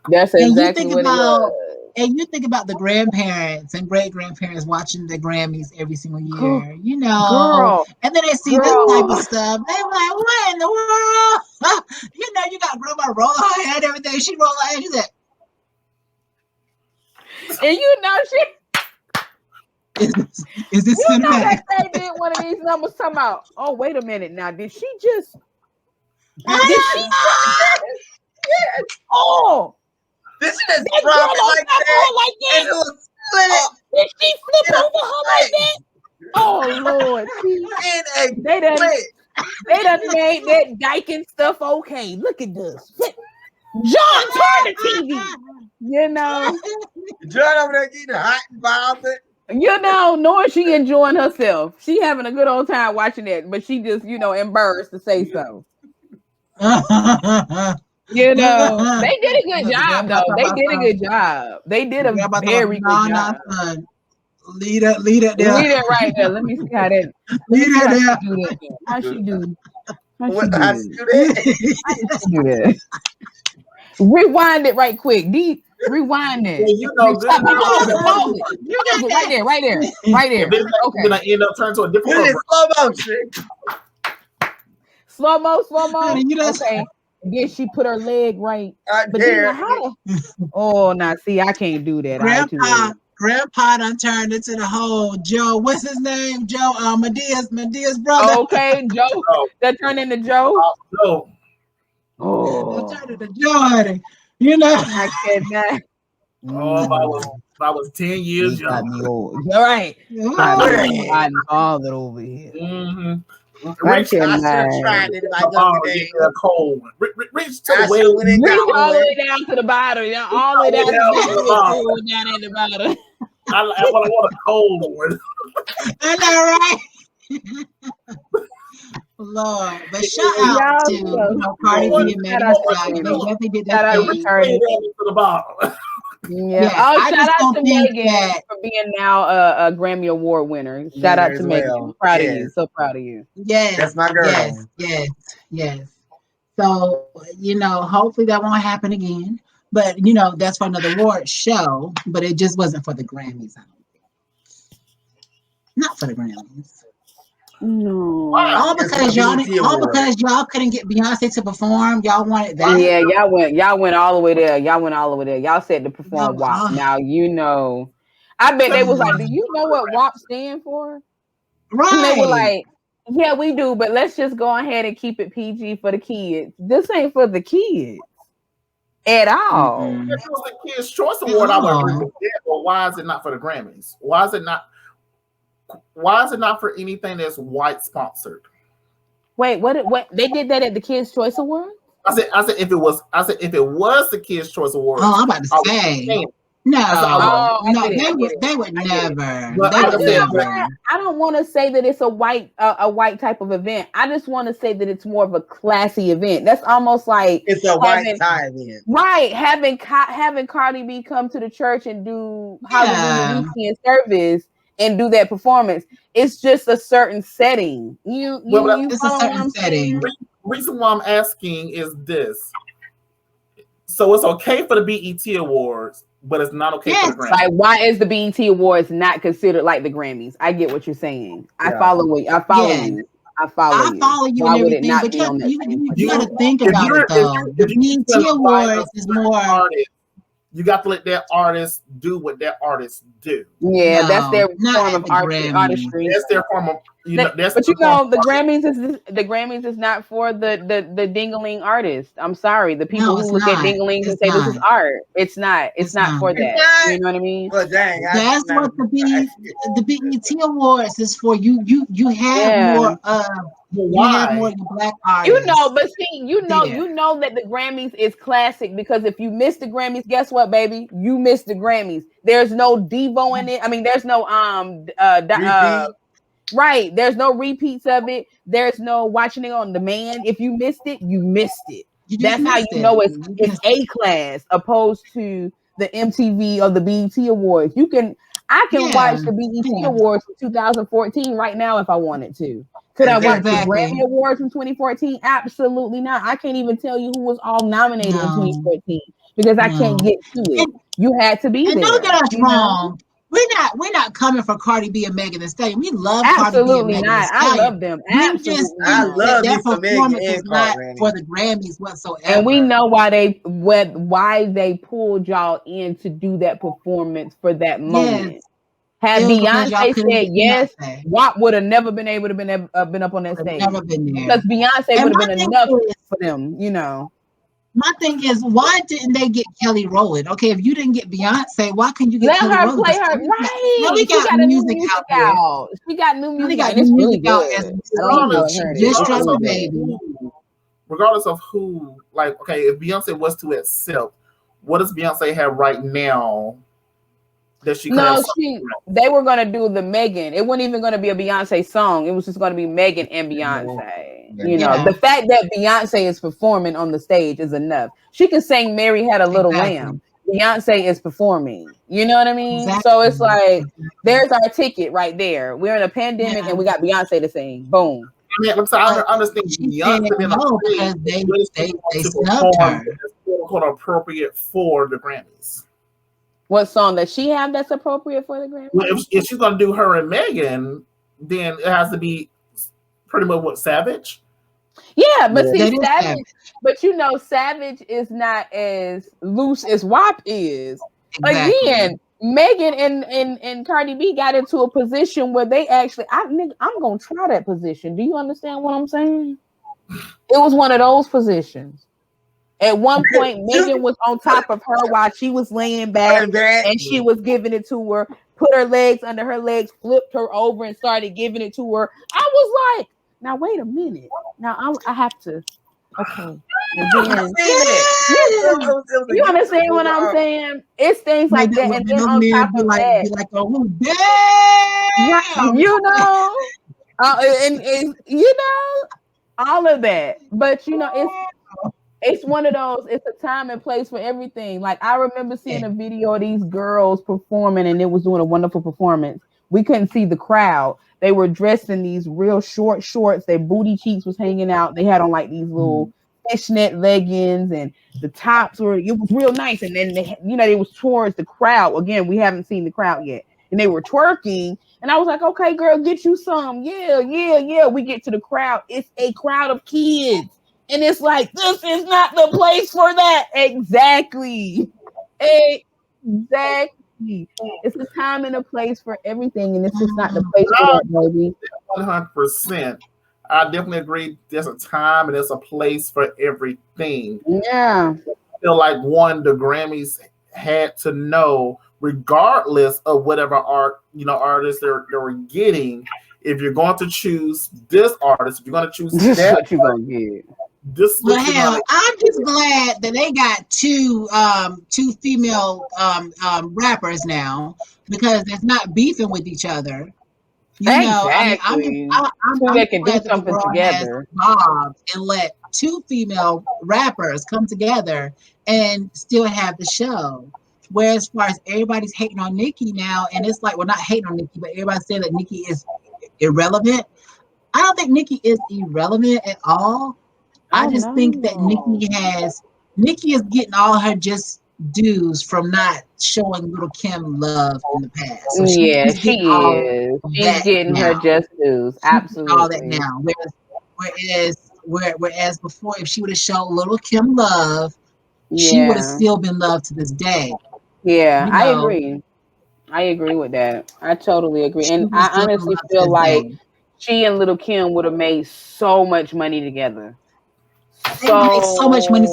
That's exactly what it was. And you think about the grandparents and great-grandparents watching the Grammys every single year, you know. And then they see this type of stuff. They're like, what in the world? You know, you got grandma roll her head and everything. She roll her head. She's like, and you know is this you know that they did one of these numbers talking about, oh, wait a minute now. Did she just yes. Oh. This is drop it like that. And it was split. Did she flip over her like that? Oh Lord. They done made that dyking stuff okay. Look at this. John, turn the TV. You know. John over there getting hot and bothered. You know, knowing she enjoying herself. She having a good old time watching it, but she just, you know, embarrassed to say so. You know, they did a good job, though. They did a good job. They did a very good job. Lead it there. Lead it right there. Let me see how that. Lead it there. How she do? How she do that? Rewind it right quick. Rewind it. You know, pause it. Right there. Okay. Gonna end up turning to a different slow motion. Slow mo. Okay. And then she put her leg right. But then oh, now see, I can't do that. Grandpa done turned into the whole Joe. What's his name? Joe. Medea's brother. Okay, Joe. That turned into Joe. Joe. Oh, that turned into Joe, honey. You know, I cannot. I was 10 years young. All right. I'm bothered over here. Mm-hmm. Rich, I should have tried it if I done it. Cold. Reach to the well. Reach all the way down to the bottom. All the way down to the bottom. I want a cold one. I know, right? Lord, but shout out to Cardi B and Megan Thee Stallion. They definitely did that thing. To the bottom. Yeah. Shout out to Megan for being now a Grammy Award winner. Shout out to Megan. Proud of you. So proud of you. Yes. That's my girl. Yes. So, you know, hopefully that won't happen again. But, you know, that's for another award show. But it just wasn't for the Grammys, I don't think. Not for the Grammys. No. All because y'all couldn't get Beyonce to perform. Y'all wanted that. Yeah, y'all went all the way there. Y'all said to perform WAP. Now you know. I bet they was like, do you know what WAP stand for? Right. And they were like, yeah, we do, but let's just go ahead and keep it PG for the kids. This ain't for the kids at all. Mm-hmm. If it was the Kids' Choice Award, I would agree with that. But why is it not for the Grammys? Why is it not for anything that's white sponsored? Wait, what? They did that at the Kids' Choice Award? I said if it was the Kids' Choice Award. Oh, I'm about to say. No, I no, get it. they would never. But They would never. I don't want to say that it's a white type of event. I just want to say that it's more of a classy event. That's almost like it's a white tie event, right? Having Cardi B come to the church and do Hallelujah weekend service and do that performance. It's just a certain setting. It's a certain setting. Reason why I'm asking is this. So it's okay for the BET Awards, but it's not okay for the Grammys. Like, why is the BET Awards not considered like the Grammys? I get what you're saying. I follow you. I follow you. Why and everything, but you got to think about it though. The BET Awards is more. You got to let that artist do what that artist do. Yeah, that's their form of artistry. That's their form of. The Grammys is not for the dingling artist. I'm sorry, the people who look at dinglings and say this is art. It's not. It's not for that. You know what I mean? Well, dang, that's what the BET Awards is for. You have more. You have more black artists. But see, you know that the Grammys is classic because if you miss the Grammys, guess what, baby? You missed the Grammys. There's no Devo in it. I mean, there's no right. There's no repeats of it. There's no watching it on demand. If you missed it, you missed it. That's how you know it's A class opposed to the MTV or the BET Awards. I can watch the BET Awards from 2014 right now if I wanted to. Could I watch the Grammy Awards from 2014? Absolutely not. I can't even tell you who was all nominated in 2014 because I can't get to it. You had to be there. Don't get us wrong. We're not coming for Cardi B and Megan Thee Stallion. We love absolutely Cardi B and Megan not. Thee Stallion. I love them. Absolutely. I love their performance is not for the Grammys whatsoever. And we know why they pulled y'all in to do that performance for that moment. Yes. Had Beyonce said yes, WAP would have never been able to been up on that stage. Never been there. Because Beyonce would have been enough for them, My thing is, why didn't they get Kelly Rowland? Okay, if you didn't get Beyonce, why couldn't you get Kelly Rowland? Let her play her right. She got new music out. She got new music out. It's really good. Regardless of who, like, okay, if Beyonce was to accept, what does Beyonce have right now? They were going to do the Megan. It wasn't even going to be a Beyonce song. It was just going to be Megan and Beyonce. The fact that Beyonce is performing on the stage is enough. She can sing Mary Had a Little Lamb. Beyonce is performing. You know what I mean? Exactly. So it's like, there's our ticket right there. We're in a pandemic and we got Beyonce to sing. Boom. I understand Beyonce they snubbed her. Appropriate for the Grammys. What song does she have that's appropriate for the Grammy? Well, if she's gonna do her and Megan, then it has to be pretty much what, Savage? Yeah, but see, Savage. But Savage is not as loose as WAP is. Exactly. Again, Megan and Cardi B got into a position where they actually, I'm gonna try that position. Do you understand what I'm saying? It was one of those positions. At one point, Megan was on top of her while she was laying back, and she was giving it to her. Put her legs under her legs, flipped her over, and started giving it to her. I was like, "Now wait a minute. Now I have to." Okay. And then, you understand what I'm saying? It's things like that, and then on top of that, like, "Oh, damn!" and all of that. But it's one of those, it's a time and place for everything. Like, I remember seeing a video of these girls performing, and it was doing a wonderful performance. We couldn't see the crowd. They were dressed in these real short shorts. Their booty cheeks was hanging out. They had on like these little fishnet leggings, and the tops it was real nice. And then they was towards the crowd. Again, we haven't seen the crowd yet. And they were twerking. And I was like, okay, girl, get you some. Yeah. We get to the crowd. It's a crowd of kids. And it's like, this is not the place for that. Exactly. It's a time and a place for everything, and it's just not the place for that, baby. 100%. I definitely agree. There's a time and there's a place for everything. Yeah. I feel like the Grammys had to know, regardless of whatever artists they were getting, if you're going to choose this artist, if you're going to choose that, what you're going to get. This Well, hell, I'm just glad that they got two female rappers now, because they're not beefing with each other. You know, I mean, I'm they can do glad that the something world together. has evolved and let two female rappers come together and still have the show. Whereas, as far as everybody's hating on Nicki now, and it's like, well, not hating on Nicki, but everybody's saying that Nicki is irrelevant. I don't think Nicki is irrelevant at all. I just think that Nicki is getting all her just dues from not showing Little Kim love in the past. So she is. She's getting her just dues. Absolutely. All that now. Whereas before, if she would have shown Little Kim love, she would have still been loved to this day. Yeah, you know? I agree with that. I totally agree. And I honestly feel like she and Little Kim would have made so much money together. They made so much money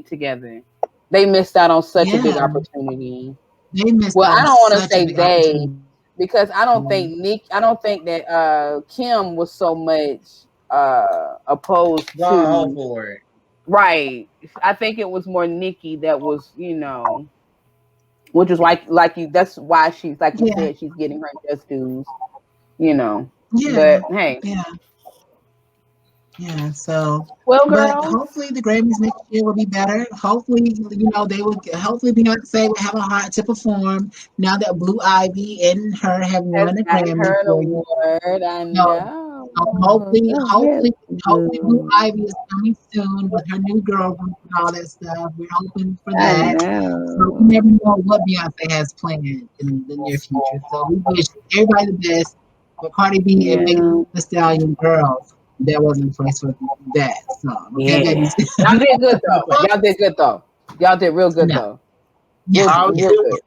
together. They missed out on such a big opportunity. They missed well, out I don't want to say they because I don't think that Kim was so much opposed to for it. Right. I think it was more Nicki that was, you know, which is like you. That's why she's like you said, she's getting her just dues, you know. Yeah. But hey. Yeah. So but hopefully the Grammys next year will be better. Hopefully, you know, hopefully Beyonce will have a heart to perform now that Blue Ivy and her have won a Grammy. Award. I know. Hopefully Blue Ivy is coming soon with her new girl group and all that stuff. We're hoping for that. So we never know what Beyonce has planned in the near future. So we wish everybody the best. But Cardi B and Megan Thee Stallion girls, that wasn't the place for that song. Okay, baby. Y'all did good though. Y'all did real good though. Real good.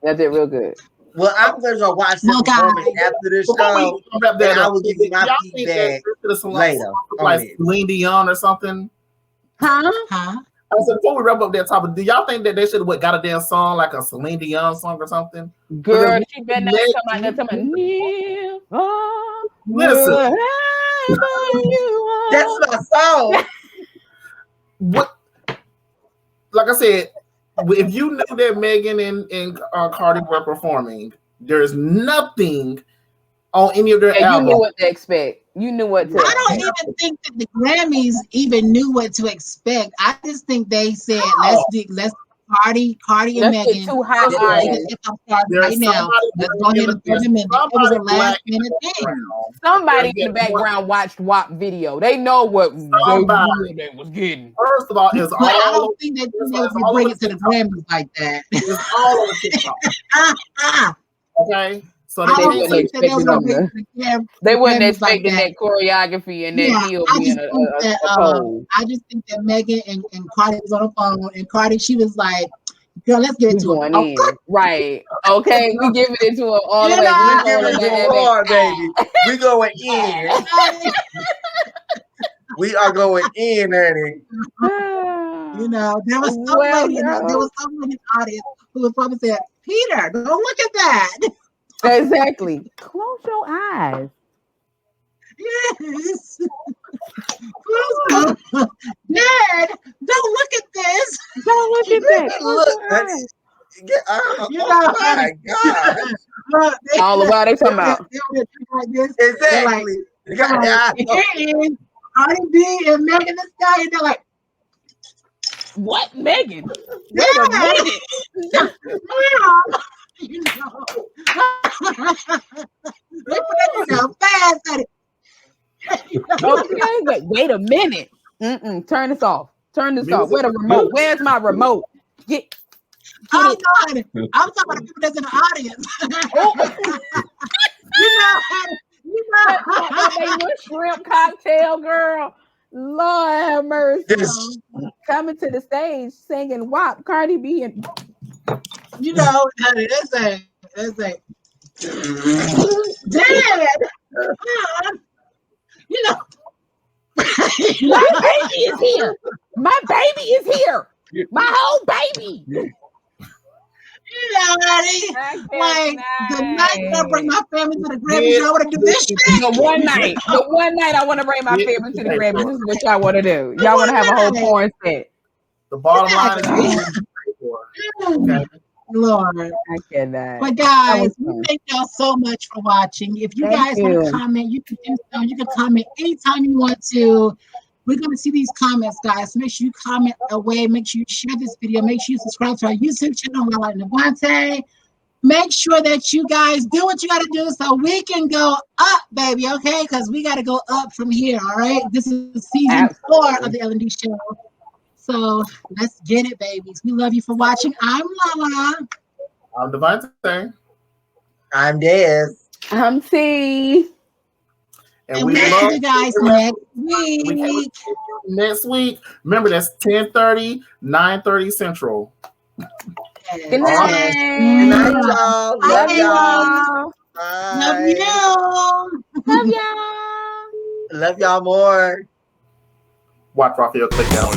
Y'all did real good. Well, I'm going to watch the performance after this show. And I will give you my feedback later. Like Celine Dion or something. Huh? I said, before we wrap up that topic, do y'all think that they should have got a damn song like a Celine Dion song or something? Girl, she better not come out there talking listen. That's my song. What? Like I said, if you knew that Megan and Cardi were performing, there's nothing on any of their albums. You knew what to expect. You knew what to I don't even think that the Grammys even knew what to expect. I just think they said, let's Cardi and Megan. Too high right now. Let's go ahead and throw them in. It was a last minute thing. Somebody in the background watched WAP video. They know what they was getting. First of all, it's all. I don't think that they bring it to the Grammys like that. It's all on TikTok. Okay. So they wouldn't expect that choreography and that heel being a pose. I just think that Megan and Cardi was on the phone, and Cardi, she was like, "Girl, let's get into it." In. Right? Okay, we giving it to her all the way. Baby. We going in. We are going in, honey. You know, there was some lady in the audience who was probably saying, "Peter, don't look at that." Exactly. Close your eyes. Yes. Dad, don't look at this. Don't look at that. Oh my God. All the while they talking about. Exactly. And Cardi B and Megan Thee Stallion, they're like, what, Megan? Wait a minute. You know, they put that down fast at it. Okay, but wait a minute. Turn this off. Turn this off. Where's the remote? Where's my remote? Get I'm talking about the people that's in the audience. you know, shrimp cocktail, girl. Lord have mercy. Coming to the stage singing WAP, Cardi B and. You know, that's a Dad. You know, my baby is here. My baby is here. My whole baby. Like the night I bring my family to the Grammys, I want to do this shit. The one night I want to bring my family to the Grammys. This is what y'all want to do. Y'all want to have a whole porn set. The bottom line is okay. Lord, I cannot. But guys, thank y'all so much for watching. If you guys want to comment, you can do so. You can comment anytime you want to. We're going to see these comments, guys. Make sure you comment away. Make sure you share this video. Make sure you subscribe to our YouTube channel, like Devonte. Make sure that you guys do what you got to do so we can go up, baby, okay? Because we got to go up from here, all right? This is season 4 of the L&D show. So let's get it, babies. We love you for watching. I'm Lala. I'm Devonte. I'm Des. I'm T. And we love you guys next week. Remember, that's 10:30, 9:30 Central. Good night. Good night, y'all. Love y'all. Bye. Love you. Love y'all. Love y'all more. Watch Raphael click down.